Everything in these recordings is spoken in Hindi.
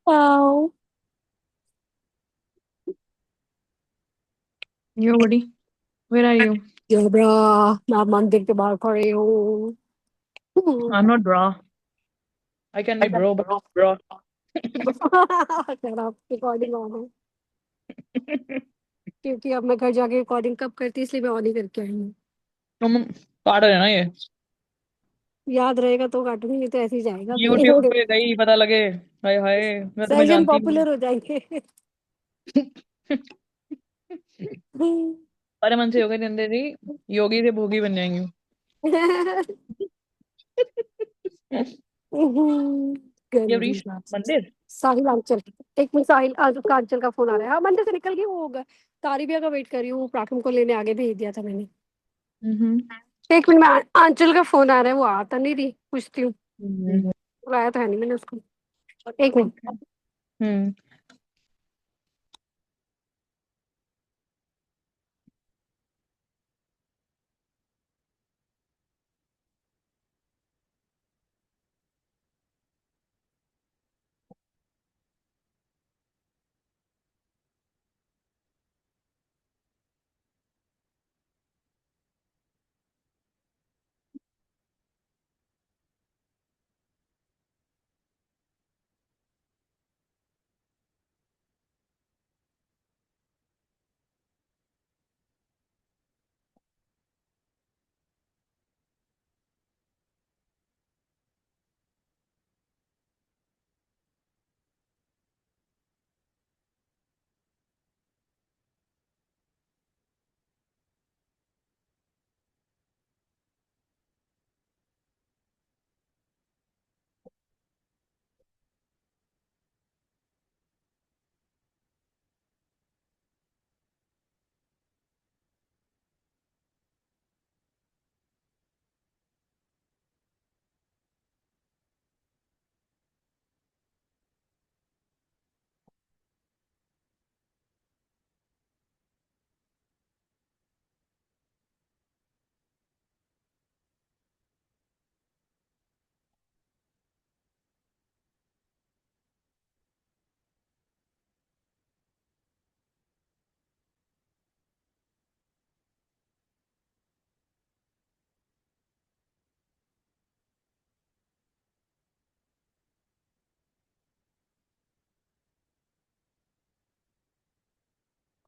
Wow. Yo, buddy, where are you? Yo, bro, मैं मंदिर के बाहर खड़ी हूँ। I'm not bra. I can be bro, but bra. खराब रिकॉर्डिंग ऑन है क्योंकि अब मैं घर जाके रिकॉर्डिंग कब करती इसलिए मैं ऑन ही करके आई हूँ। तुम काट रहे ना ये याद रहेगा तो काटूंगी नहीं तो ऐसे ही जाएगा YouTube फिर। पे कहीं पता लगे। हाय हाय, मैं तुम्हें सैजन जानती नहीं। पॉपुलर हो जाएंगे। अरे मन से योगी नंदे जी, योगी से भोगी बन जाएंगी। ये गंदी अमरीश बात। मंदिर। साहिल आंचल। एक मिनट, साहिल उसका आंचल का फोन आ रहा है। हाँ, मंदिर से निकल गई वो होगा। तारिबिया का वेट कर रही हूँ, प्राथम को लेने आगे भेज दिया था मैंने। हम्म। एक मिनट में आंचल का फोन आ रहा है, वो आता नहीं रही, पूछती हूँ। हम्म। बुलाया तो है नहीं मैंने उसको। एक मिनट। हम्म।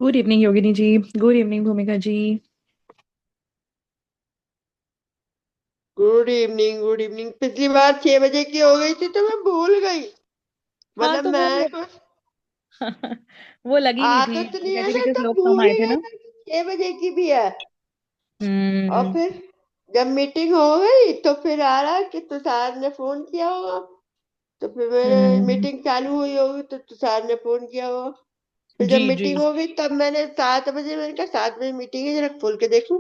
Good evening Yogini ji. Good evening Bhumika ji. Good evening, good evening. पिछली बार 6 बजे की हो गई थी तो मैं भूल गई। हाँ मतलब तो वो मैं कुछ वो लगी नहीं थी, आदत नहीं है कैसे ना, कैसे तो लोग कम भूल आए ही थे गई ना। था कि 6 बजे की भी है। और हम्म। फिर जब मीटिंग हो गई तो फिर आ रहा कि तुषार ने फोन किया होगा। तो फिर मेरे हम्म। मीटिंग चालू हुई होगी तो तुषार ने फोन किया होगा। फिर जब जी जी। मीटिंग हो गई तब मैंने 7 बजे, मैंने कहा 7 बजे मीटिंग है, जरा खोल के देखूं।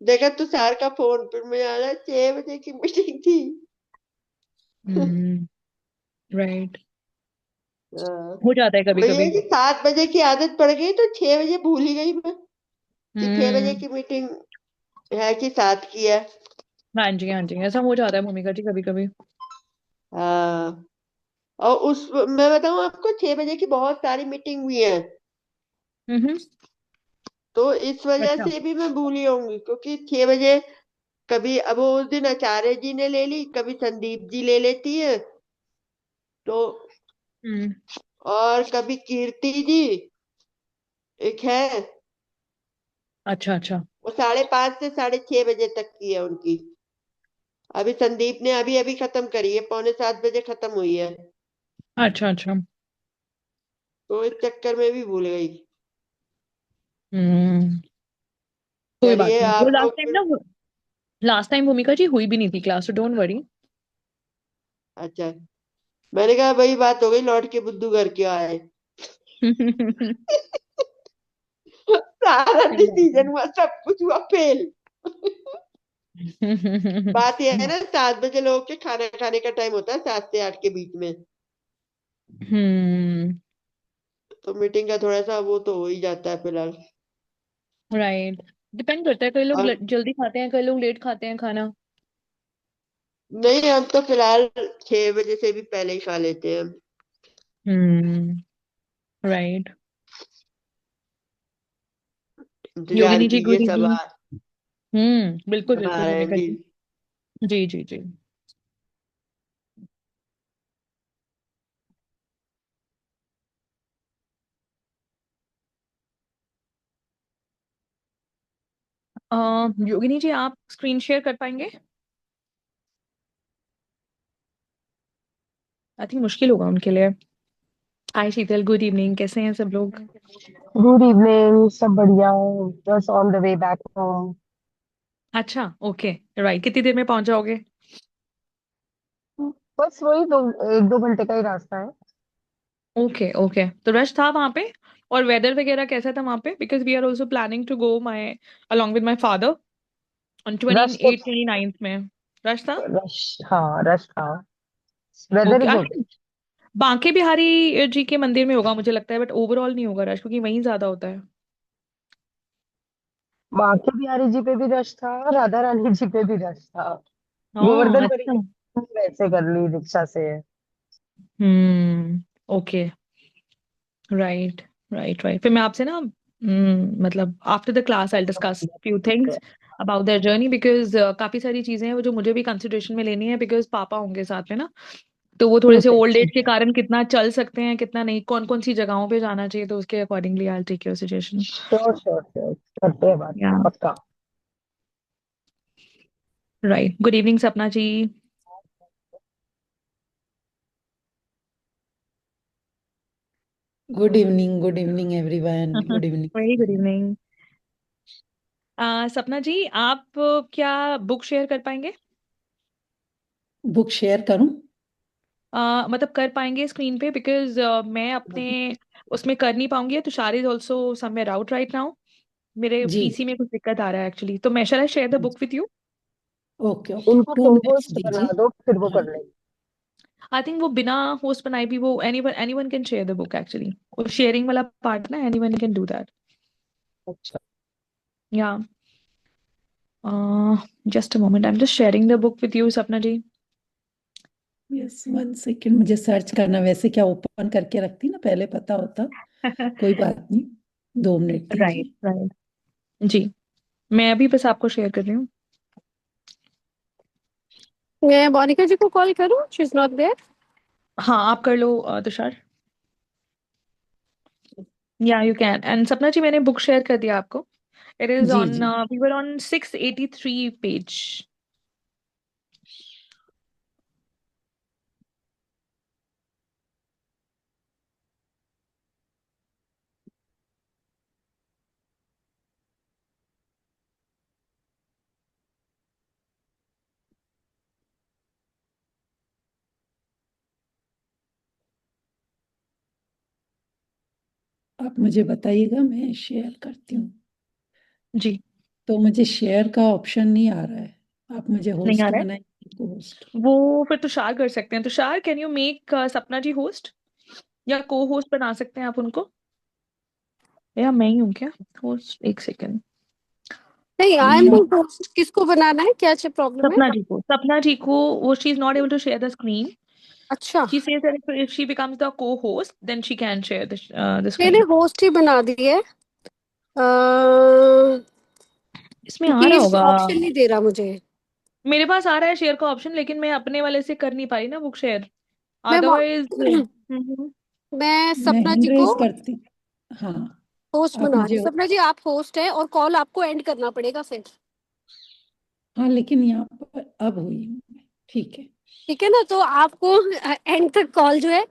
देखा तुषार का फोन, फिर मुझे आ रहा 6 बजे की मीटिंग थी। हम्म। राइट। हाँ। हो जाता है कभी वही है कभी। कि 7 बजे की आदत पड़ गई तो 6 बजे भूल ही गई मैं कि 6 बजे हम्म। की मीटिंग है कि 7 की है। हाँ जी हाँ जी, ऐसा हो जाता है भूमिका जी कभी कभी। हाँ। और उस मैं बताऊं आपको, 6 बजे की बहुत सारी मीटिंग हुई है। हम्म। तो इस वजह अच्छा। से भी मैं भूली होंगी, क्योंकि 6 बजे कभी अब वो उस दिन आचार्य जी ने ले ली, कभी संदीप जी ले लेती है। तो हम्म। और कभी कीर्ति जी एक है, अच्छा अच्छा। वो 5:30 से 6:30 बजे तक की है उनकी। अभी संदीप ने अभी अभी खत्म करी है, 6:45 बजे खत्म हुई है। अच्छा अच्छा। तो इस चक्कर में भी भूल गई। हम्म। कोई बात चलिए नहीं, वो आपको लास्ट टाइम फिर। ना, लास्ट टाइम भूमिका जी हुई भी नहीं थी क्लास, तो डोंट वरी। अच्छा, मैंने कहा वही बात हो गई, लौट के बुद्धू घर के आए। सारा डिसीजन हुआ, सब कुछ हुआ फेल। बात यह है ना, 7 बजे लोगों के खाना खाने का टाइम होता है, 7 से 8 के बीच में। हम्म। तो मीटिंग का थोड़ा सा वो तो हो ही जाता है फिलहाल। राइट। डिपेंड करता है, कई लोग और जल्दी खाते हैं, कई लोग लेट खाते हैं खाना। नहीं, हम तो फिलहाल 6 बजे से भी पहले ही खा लेते हैं। राइट। इंतजार योगिनी जी कीजिए, गुड सब इवनिंग। बिल्कुल सब आ बिल्कुल रहे हैं मोनिका जी। जी। जी जी जी। योगिनी जी आप स्क्रीन शेयर कर पाएंगे? आई थिंक मुश्किल होगा उनके लिए। हाय शीतल, गुड इवनिंग, कैसे हैं सब लोग? गुड इवनिंग, सब बढ़िया है। बस on the way back home. अच्छा, ओके, राइट। कितनी देर में पहुंच जाओगे? बस वही 1-2 घंटे का ही रास्ता है। ओके ओके, तो रश था वहां पे? और वेदर वगैरह कैसा था वहां पे? Because we are also planning to go my along with my father on twenty rush तो एट 29th में। रश था? रश हाँ, रश था। Weather okay, is I okay. Think Banke Bihari ji के मंदिर में होगा मुझे लगता है, बट ओवरऑल नहीं होगा रश क्योंकि वहीं ज्यादा होता है। बांके बिहारी जी पे भी रश था, राधा रानी जी पे भी रश था। हाँ गोवर्धन अच्छा। परिक्रमा वैसे कर ली रिक्शा से। Okay, right right right. फिर मैं आपसे ना मतलब after the class I discuss few things about their journey, because काफी सारी चीजें हैं वो जो मुझे भी कंसिडरेशन में लेनी है, बिकॉज पापा होंगे साथ में ना, तो वो थोड़े से ठीक है, ओल्ड एज ठीक के है। कारण कितना चल सकते हैं कितना नहीं, कौन कौन सी जगहों पे जाना चाहिए, तो उसके accordingly I take your suggestion. Sure sure sure, करते हैं बात, या पक्का। Right, good evening Sapna ji. Good evening everyone, good evening. Very good evening. Sapna ji आप क्या बुक शेयर कर पाएंगे? बुक शेयर करूं? मतलब कर पाएंगे स्क्रीन पे, बिकॉज मैं अपने उसमें कर नहीं पाऊंगी। Tushar is also somewhere out right now. मेरे जी पीसी में कुछ दिक्कत आ रहा है एक्चुअली, तो मैं shall I share the book with you? Okay okay, उनको 2 मिनट्स होस्ट बना दीजिए। दो, फिर वो हाँ कर लेंगे। आई थिंक वो बिना होस्ट बनाए भी वो anyone can share the book actually. वो शेयरिंग वाला पार्ट ना, एनीवन कैन डू दैट। अच्छा। या just a moment, I am just sharing the book with you Sapna ji. Yes, 1 second, मुझे सर्च करना। वैसे क्या ओपन करके रखती ना, पहले पता होता। कोई बात नहीं, 2 मिनट राइट दीजिए। राइट। जी, मैं अभी बस आपको शेयर कर रही हूँ। मैं मोनिका जी को कॉल करूं? She is not there. हाँ आप कर लो तुषार। या यू कैन। एंड सपना जी मैंने बुक शेयर कर दिया आपको। इट इज जी ऑन, जी। We were on 683 page. आप मुझे बताइएगा, मैं शेयर करती हूँ। जी। तो मुझे शेयर का ऑप्शन नहीं आ रहा है। आप मुझे नहीं आ होस्ट रहा बनाइए, को होस्ट। है वो, फिर तुषार कर सकते हैं। तुषार कैन यू मेक सपना जी होस्ट, या को होस्ट बना सकते हैं आप उनको, या मैं ही हूँ क्या होस्ट? एक सेकेंड। नहीं, आई एम नहीं, द होस्ट। किसको बनाना है? क्या प्रॉब्लम है? सपना जी को वो she is not able to share the screen. अच्छा, she says that if she becomes the co-host then she can share the मैंने screen। होस्ट ही बना दी है। इसमें आ क्योंकि रहा ये होगा, ऑप्शन नहीं दे रहा मुझे। मेरे पास आ रहा है शेयर का ऑप्शन, लेकिन मैं अपने वाले से कर नहीं पाई ना बुक शेयर, मैं अदरवाइज। मैं मैं सपना जी हैंड को रेज करती। हाँ, होस्ट आप बना रही मुझे। हूँ। सपना जी आप होस्ट है और कॉल आपको एंड करना पड़ेगा फिर। हाँ, लेकिन यहाँ पर अब हुई हूँ मैं। ठीक है। ठीक है ना? तो आपको एंड तक कॉल जो है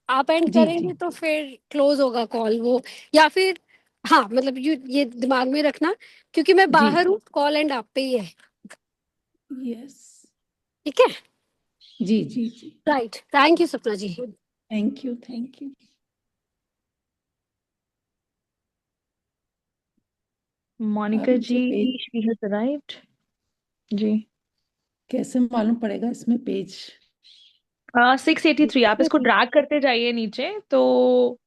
आप एंड जी जी। करेंगे तो फिर क्लोज होगा कॉल वो। या फिर हाँ, मतलब ये दिमाग में रखना, क्योंकि मैं जी बाहर जी। हूँ, कॉल एंड आप पे ही है। यस। ठीक है। जी जी जी। Right, thank you Sapna ji. Thank you, thank you. आप मोनिका मुझे जी पेज she has arrived। जी। कैसे मालूम पड़ेगा इसमें पेज? 683, आप इसको ड्रैग करते जाइए नीचे तो,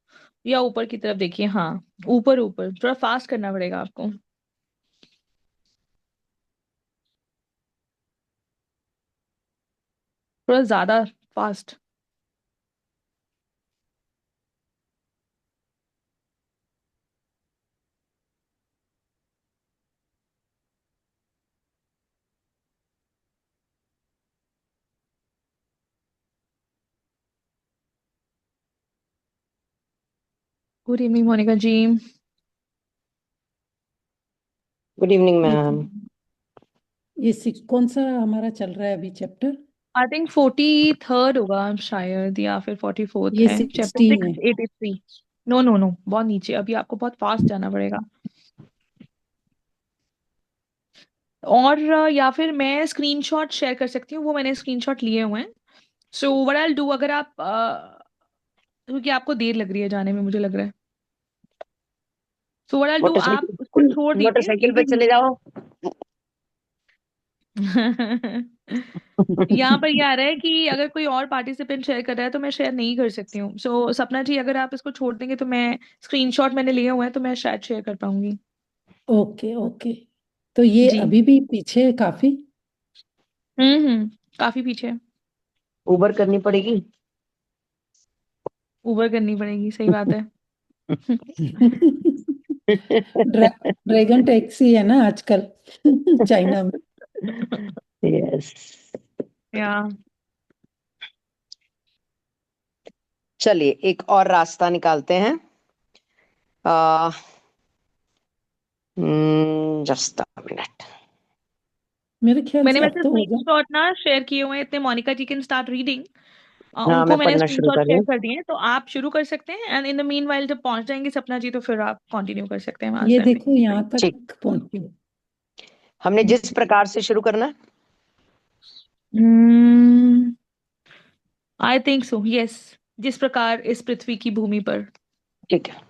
या ऊपर की तरफ देखिए, हाँ ऊपर ऊपर थोड़ा फास्ट करना पड़ेगा आपको। थोड़ा ज्यादा फास्ट। गुड इवनिंग मोनिका जी। गुड इवनिंग ये मैम। कौन सा हमारा चल रहा है अभी चैप्टर? आई थिंक 43rd होगा शायद, या फिर 44th ये है, चैप्टर 16 है। 683। नो नो नो, बहुत नीचे, अभी आपको बहुत फास्ट जाना पड़ेगा। और या फिर मैं स्क्रीनशॉट शेयर कर सकती हूँ, वो मैंने स्क्रीनशॉट लिए हुए हैं। So what I will do, अगर आप क्योंकि आपको देर लग रही है जाने में मुझे लग रहा है, so what I will do, आप उसको छोड़ दीजिए मोटरसाइकिल पे एक चले जाओ। यहाँ पर ये आ रहा है कि अगर कोई और पार्टिसिपेंट शेयर कर रहा है तो मैं शेयर नहीं कर सकती हूँ। सो सपना जी, अगर आप इसको छोड़ देंगे तो मैं स्क्रीनशॉट मैंने लिए हुए हैं तो मैं शायद शेयर कर पाऊंगी। Okay okay. तो ये जी। अभी भी पीछे है काफी। काफी पीछे है। उबर करनी पड़ेगी। उबर करनी पड़ेगी, सही बात है। ड्रैगन टैक्सी है ना आजकल चाइना में। यस। या चलिए एक और रास्ता निकालते हैं। Just a minute. मेरे ख्याल मैंने से अब वैसे तो होगा। स्क्रीनशॉट ना शेयर किए हुए हैं, इतने मोनिका जी कैन स्टार्ट रीडिंग। हाँ उनको मैं मैंने पढ़ना शुरू स्क्रीनशॉट कर रही शेयर हूँ। कर दिए हैं, तो आप शुरू कर सकते हैं। And in the mean while जब पहुंच जाएंगे सपना जी तो फिर आप कंटिन्यू कर सकते हैं वहां ये से। देखो यहाँ ठीक। तक पहुंची हूँ। हमने जिस प्रकार से शुरू करना है। I think so, yes. जिस प्रकार इस पृथ्वी की भूमि पर। ठीक है,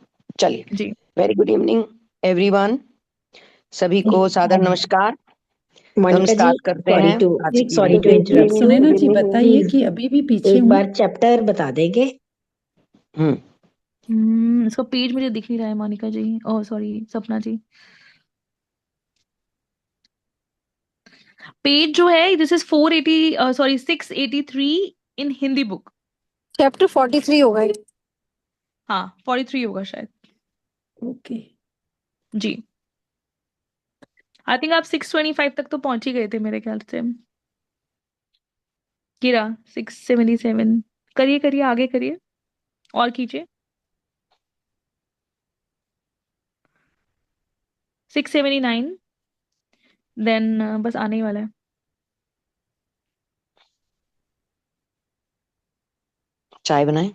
चलिए। जी। Very good evening everyone. सभी को सादर नमस्कार। तो हम मोनिका जी, स्टार्ट करते सॉरी हैं टू आज की sorry good to evening interrupt. Sunaina ji evening. बताइए कि अभी भी पीछे एक हूँ। बार चैप्टर बता देंगे। इसका पेज मुझे दिख नहीं रहा है मोनिका जी, ओह सॉरी सपना जी। पेज जो है this is 480, sorry 683 in Hindi book. Chapter 43 होगा ये। हाँ 43 होगा शायद। ओके। जी। आई थिंक आप 625 तक तो पहुंच ही गए थे मेरे ख्याल से। गिरा 677। करिए करिए, आगे करिए और कीजिए। 679। देन बस आने ही वाला है। चाय बनाएं।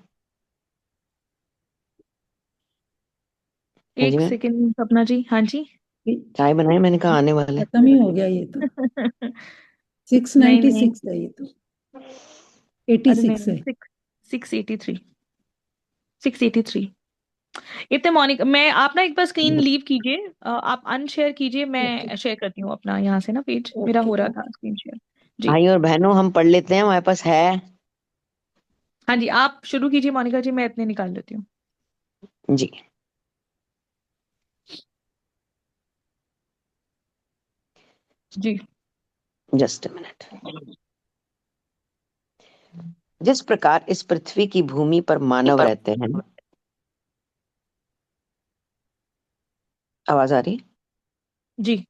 हाँ जी एक मैम, सेकेंड सपना जी, हाँ जी। चाय बनाएं, मैंने कहा आने वाला है। खत्म ही हो गया ये तो। नहीं नहीं, 696 है ये तो। अरे नहीं 86 नहीं, है। 683। 683। इतने मॉर्निंग मैं, आप ना एक बार स्क्रीन लीव कीजिए, आप अनशेयर कीजिए, ओके मैं शेयर करती हूँ अपना यहाँ से ना पेज, मेरा ओके हो रहा था ओके। Screen share. जी। भाई और बहनों, हम पढ़ लेते हैं, हमारे पास है। हाँ जी, आप शुरू कीजिए मोनिका जी, मैं इतने निकाल लेती हूँ। जी। जी। Just a minute. जिस प्रकार इस पृथ्वी की भूमि पर मानव रहते हैं। आवाज आ रही? जी।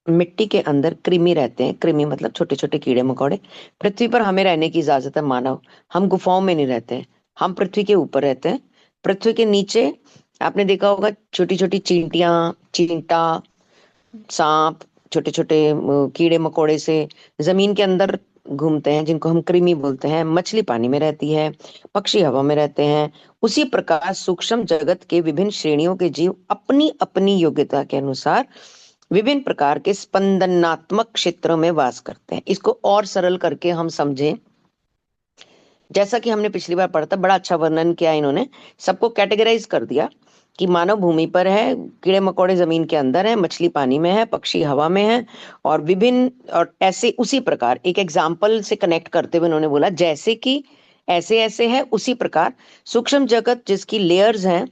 मिट्टी के अंदर कृमि रहते हैं। कृमि मतलब छोटे छोटे कीड़े मकोड़े। पृथ्वी पर हमें रहने की इजाजत है मानव। हम गुफाओं में नहीं रहते हैं, हम पृथ्वी के ऊपर रहते हैं। पृथ्वी के नीचे आपने देखा होगा छोटी छोटी चींटियां, चींटा, सांप, छोटे छोटे कीड़े मकोड़े से जमीन के अंदर घूमते हैं, जिनको हम कृमि बोलते हैं। मछली पानी में रहती है, पक्षी हवा में रहते हैं। उसी प्रकार सूक्ष्म जगत के विभिन्न श्रेणियों के जीव अपनी अपनी योग्यता के अनुसार विभिन्न प्रकार के स्पंदनात्मक क्षेत्रों में वास करते हैं। इसको और सरल करके हम समझें, जैसा कि हमने पिछली बार पढ़ा था, बड़ा अच्छा वर्णन किया इन्होंने। सबको कैटेगराइज कर दिया कि मानव भूमि पर है, कीड़े मकोड़े जमीन के अंदर है, मछली पानी में है, पक्षी हवा में है, और विभिन्न, और ऐसे उसी प्रकार एक एग्जाम्पल से कनेक्ट करते हुए उन्होंने बोला जैसे कि ऐसे ऐसे है उसी प्रकार सूक्ष्म जगत जिसकी लेयर्स हैं,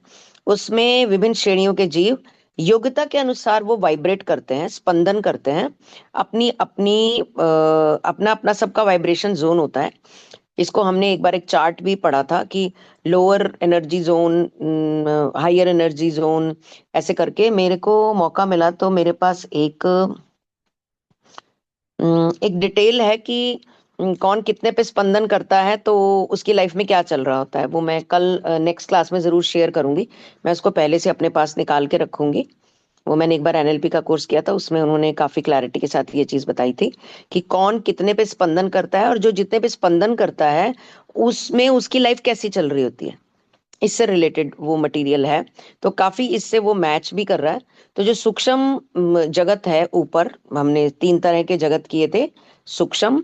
उसमें विभिन्न श्रेणियों के जीव योग्यता के अनुसार वो वाइब्रेट करते हैं, स्पंदन करते हैं। अपनी अपनी अपना अपना सबका वाइब्रेशन जोन होता है। इसको हमने एक बार एक चार्ट भी पढ़ा था कि lower energy zone, higher energy zone, ऐसे करके। मेरे को मौका मिला तो मेरे पास एक एक डिटेल है कि कौन कितने पे स्पंदन करता है तो उसकी लाइफ में क्या चल रहा होता है, वो मैं कल नेक्स्ट क्लास में जरूर शेयर करूंगी। मैं उसको पहले से अपने पास निकाल के रखूंगी। वो मैंने एक बार एनएलपी का कोर्स किया था, उसमें उन्होंने काफी क्लैरिटी के साथ ये चीज बताई थी कि कौन कितने पे स्पंदन करता है, और जो जितने पे स्पंदन करता है उसमें उसकी लाइफ कैसी चल रही होती है, इससे रिलेटेड वो मटेरियल है। तो काफी इससे वो मैच भी कर रहा है। तो जो सूक्ष्म जगत है, ऊपर हमने 3 तरह के जगत किए थे, सूक्ष्म,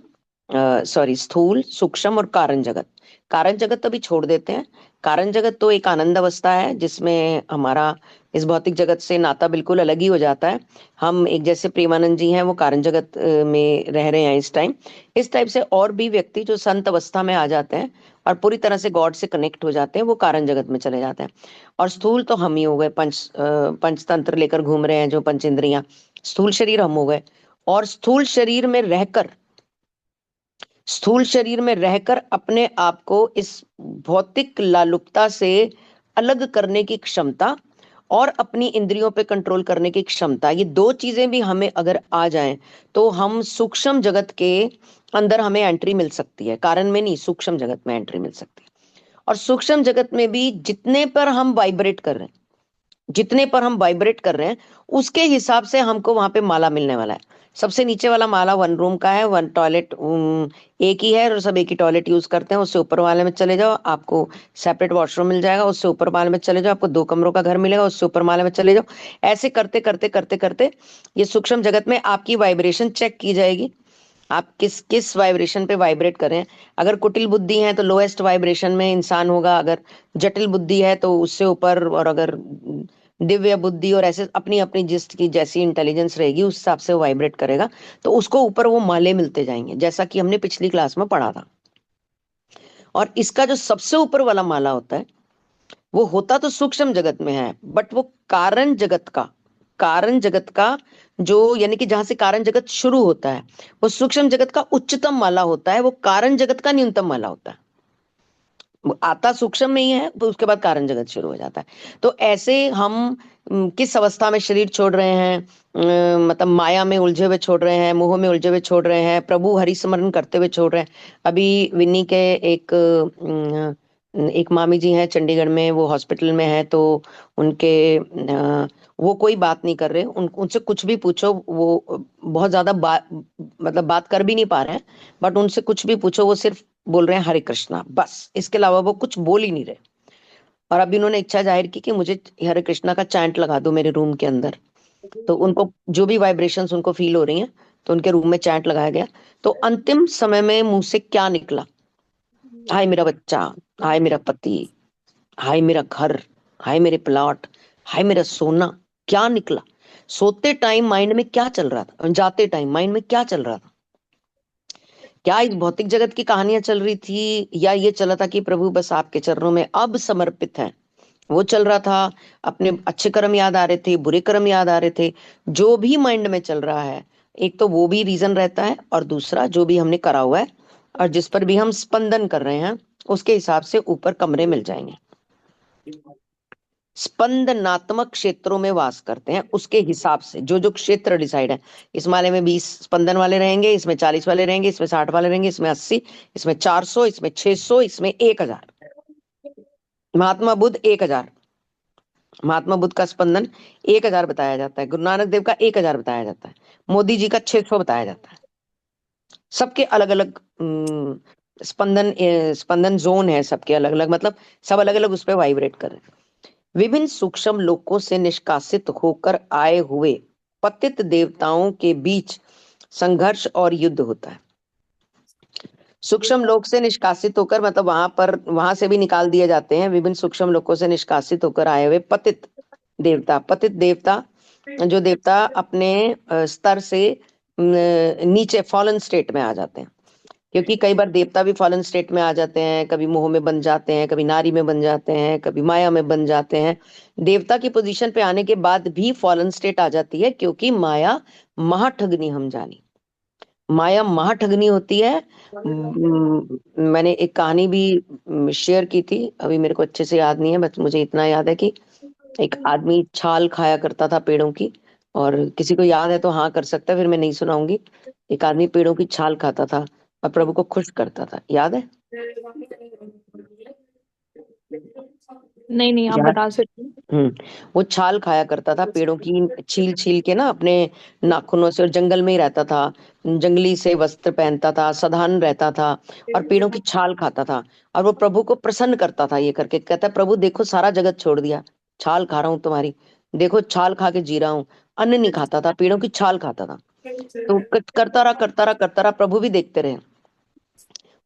सॉरी, स्थूल, सूक्ष्म और कारण जगत। कारण जगत तो अभी छोड़ देते हैं। कारण जगत तो एक आनंद अवस्था है जिसमें हमारा इस भौतिक जगत से नाता बिल्कुल अलग ही हो जाता है। हम एक जैसे प्रेमानंद जी हैं, वो कारण जगत में रह रहे हैं इस टाइम। इस टाइप से और भी व्यक्ति जो संत अवस्था में आ जाते हैं और पूरी तरह से गॉड से कनेक्ट हो जाते हैं, वो कारण जगत में चले जाते हैं। और स्थूल तो हम ही हो गए, पंचतंत्र लेकर घूम रहे हैं, जो पंच इंद्रियां, स्थूल शरीर हम हो गए। और स्थूल शरीर में रहकर अपने आप को इस भौतिक लालुपता से अलग करने की क्षमता और अपनी इंद्रियों पे कंट्रोल करने की क्षमता, ये 2 चीजें भी हमें अगर आ जाएं तो हम सूक्ष्म जगत के अंदर हमें एंट्री मिल सकती है। कारण में नहीं, सूक्ष्म जगत में एंट्री मिल सकती है। और सूक्ष्म जगत में भी जितने पर हम वाइब्रेट कर रहे हैं, जितने पर हम वाइब्रेट कर रहे हैं, उसके हिसाब से हमको वहां पे माला मिलने वाला है। सबसे नीचे वाला माला 1 रूम का है, 1 टॉयलेट, एक ही है और सब एक ही टॉयलेट यूज करते हैं। उससे ऊपर वाले में चले जाओ, आपको सेपरेट वॉशरूम मिल जाएगा। उससे ऊपर वाले में चले जाओ, आपको 2 कमरों का घर मिलेगा। उससे ऊपर माले में चले जाओ। ऐसे करते करते करते करते ये सूक्ष्म जगत में आपकी वाइब्रेशन चेक की जाएगी। आप किस किस वाइब्रेशन पे वाइब्रेट कर रहे हैं। अगर कुटिल बुद्धि है तो लोएस्ट वाइब्रेशन में इंसान होगा, अगर जटिल बुद्धि है तो उससे ऊपर, और अगर दिव्य बुद्धि और ऐसे अपनी अपनी जिसकी जैसी इंटेलिजेंस रहेगी उस हिसाब से वो वाइब्रेट करेगा। तो उसको ऊपर वो माले मिलते जाएंगे, जैसा कि हमने पिछली क्लास में पढ़ा था। और इसका जो सबसे ऊपर वाला माला होता है, वो होता तो सूक्ष्म जगत में है, बट वो कारण जगत का जो, यानी कि जहां से कारण जगत शुरू होता है, वो सूक्ष्म जगत का उच्चतम माला होता है, वो कारण जगत का न्यूनतम माला होता है। वो आता सूक्ष्म में ही है, तो उसके बाद कारण जगत शुरू हो जाता है। तो ऐसे हम किस अवस्था में शरीर छोड़ रहे हैं, मतलब माया में उलझे हुए छोड़ रहे हैं, मोह में उलझे हुए छोड़ रहे हैं, प्रभु हरि स्मरण करते हुए छोड़ रहे हैं। अभी विन्नी के एक मामी जी हैं चंडीगढ़ में, वो हॉस्पिटल में है। तो उनके वो कोई बात नहीं कर रहे, उनसे कुछ भी पूछो, वो बहुत ज्यादा मतलब बात कर भी नहीं पा रहे हैं, बट उनसे कुछ भी पूछो वो सिर्फ बोल रहे हैं हरे कृष्णा, बस। इसके अलावा वो कुछ बोल ही नहीं रहे। और अभी उन्होंने इच्छा जाहिर की कि मुझे हरे कृष्णा का चैंट लगा दो मेरे रूम के अंदर। तो उनको जो भी वाइब्रेशंस उनको फील हो रही हैं, तो उनके रूम में चैंट लगाया गया। तो अंतिम समय में मुंह से क्या निकला, हाय मेरा बच्चा, हाय मेरा पति, हाय मेरा घर, हाय मेरे प्लॉट, हाय मेरा सोना, क्या निकला। सोते टाइम माइंड में क्या चल रहा था, जाते टाइम माइंड में क्या चल रहा था। क्या इस भौतिक जगत की कहानियां चल रही थी, या ये चला था कि प्रभु बस आपके चरणों में अब समर्पित है, वो चल रहा था। अपने अच्छे कर्म याद आ रहे थे, बुरे कर्म याद आ रहे थे, जो भी माइंड में चल रहा है, एक तो वो भी रीजन रहता है, और दूसरा जो भी हमने करा हुआ है और जिस पर भी हम स्पंदन कर रहे हैं, उसके हिसाब से ऊपर कमरे मिल जाएंगे। स्पंदनात्मक क्षेत्रों में वास करते हैं, उसके हिसाब से जो जो क्षेत्र डिसाइड है। इस माले में 20 स्पंदन वाले रहेंगे, इसमें 40 वाले रहेंगे, इसमें 60 वाले रहेंगे, इसमें 80, इसमें 400, इसमें 600, इसमें 1000। महात्मा बुद्ध 1000, महात्मा बुद्ध का स्पंदन 1000 बताया जाता है। गुरु नानक देव का 1000 बताया जाता है। मोदी जी का 600 बताया जाता है। सबके अलग अलग स्पंदन जोन है, सबके अलग अलग, मतलब सब अलग अलग उस पर वाइब्रेट कर रहे हैं। विभिन्न सूक्ष्म लोकों से निष्कासित होकर आए हुए पतित देवताओं के बीच संघर्ष और युद्ध होता है। सूक्ष्म लोक से निष्कासित होकर, मतलब वहां से भी निकाल दिए जाते हैं। विभिन्न सूक्ष्म लोकों से निष्कासित होकर आए हुए पतित देवता, जो देवता अपने स्तर से नीचे फॉलन स्टेट में आ जाते हैं। क्योंकि कई बार देवता भी फॉलन स्टेट में आ जाते हैं, कभी मोह में बन जाते हैं, कभी नारी में बन जाते हैं, कभी माया में बन जाते हैं। देवता की पोजीशन पे आने के बाद भी फॉलन स्टेट आ जाती है, क्योंकि माया महाठगनी हम जानी, माया महाठगनी होती है। मैंने एक कहानी भी शेयर की थी, अभी मेरे को अच्छे से याद नहीं है, बस मुझे इतना याद है कि एक आदमी छाल खाया करता था पेड़ों की। और किसी को याद है तो हाँ कर सकता है, फिर मैं नहीं सुनाऊंगी। एक आदमी पेड़ों की छाल खाता था, और प्रभु को खुश करता था, याद है? नहीं आप याद? बता सकते हैं? वो छाल खाया करता था, पेड़ों की छील छील के ना अपने नाखूनों से, और जंगल में ही रहता था, जंगली से वस्त्र पहनता था, साधारण रहता था और पेड़ों की छाल खाता था। और वो प्रभु को प्रसन्न करता था ये करके, कहता है प्रभु देखो सारा जगत छोड़ दिया, छाल खा रहा हूँ तुम्हारी, देखो छाल खा के जी रहा हूँ। अन्न नहीं खाता था, पेड़ों की छाल खाता था। तो करता रहा करता रहा करता रहा, प्रभु भी देखते रहे।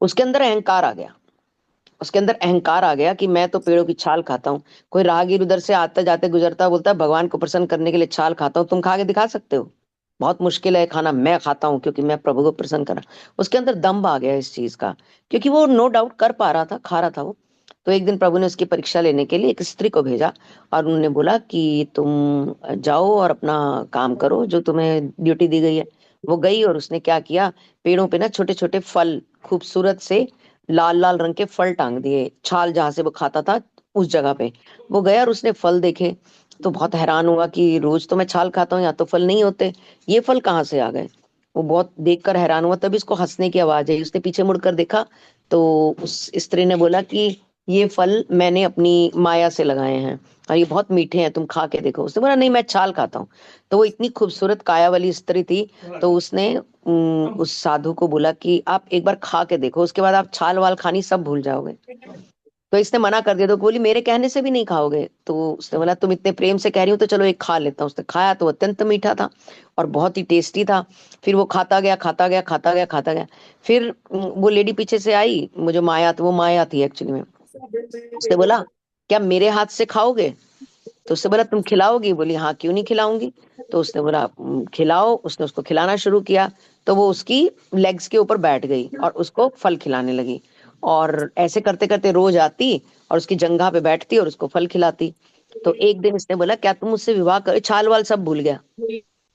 उसके अंदर अहंकार आ गया, उसके अंदर अहंकार आ गया कि मैं तो पेड़ों की छाल खाता हूँ। कोई राहगीर उधर से आते जाते गुजरता, बोलता है भगवान को प्रसन्न करने के लिए छाल खाता हूँ, तुम खा के दिखा सकते हो? बहुत मुश्किल है खाना, मैं खाता हूँ क्योंकि मैं प्रभु को प्रसन्न करा। उसके अंदर दम्भ आ गया इस चीज का, क्योंकि वो नो डाउट कर पा रहा था, खा रहा था वो। तो एक दिन प्रभु ने उसकी परीक्षा लेने के लिए एक स्त्री को भेजा, और उन्होंने बोला कि तुम जाओ और अपना काम करो जो तुम्हें ड्यूटी दी गई है। वो गई और उसने क्या किया, पेड़ों पे ना छोटे छोटे फल, खूबसूरत से लाल लाल रंग के फल टांग दिए, छाल जहां से वो खाता था उस जगह पे। वो गया और उसने फल देखे, तो बहुत हैरान हुआ कि रोज तो मैं छाल खाता हूँ, यहाँ तो फल नहीं होते, ये फल कहाँ से आ गए। वो बहुत देखकर हैरान हुआ, तभी इसको हंसने की आवाज आई। उसने पीछे मुड़कर देखा तो उस स्त्री ने बोला कि ये फल मैंने अपनी माया से लगाए हैं और ये बहुत मीठे हैं, तुम खा के देखो। उसने बोला नहीं मैं छाल खाता हूँ। तो वो इतनी खूबसूरत काया वाली स्त्री थी, तो उसने उस साधु को बोला कि आप एक बार खा के देखो, उसके बाद आप छाल वाल खानी सब भूल जाओगे। तो इसने मना कर दिया, तो बोली मेरे कहने से भी नहीं खाओगे? तो उसने बोला तुम इतने प्रेम से कह रही हो तो चलो एक खा लेता हूँ। उसने खाया तो अत्यंत मीठा था और बहुत ही टेस्टी था। फिर वो खाता गया खाता गया खाता गया खाता गया। फिर वो लेडी पीछे से आई, मुझे माया, तो वो माया थी एक्चुअली में। उसने बोला क्या मेरे हाथ से खाओगे? तो उसने बोला तुम खिलाओगी? बोली हाँ क्यों नहीं खिलाऊंगी। तो उसने बोला खिलाओ। उसने उसको खिलाना शुरू किया, तो वो उसकी लेग्स के ऊपर बैठ गई और उसको फल खिलाने लगी। और ऐसे करते करते रोज आती और उसकी जंघा पे बैठती और उसको फल खिलाती। तो एक दिन इसने बोला क्या तुम मुझसे विवाह कर, छाल वाल सब भूल गया,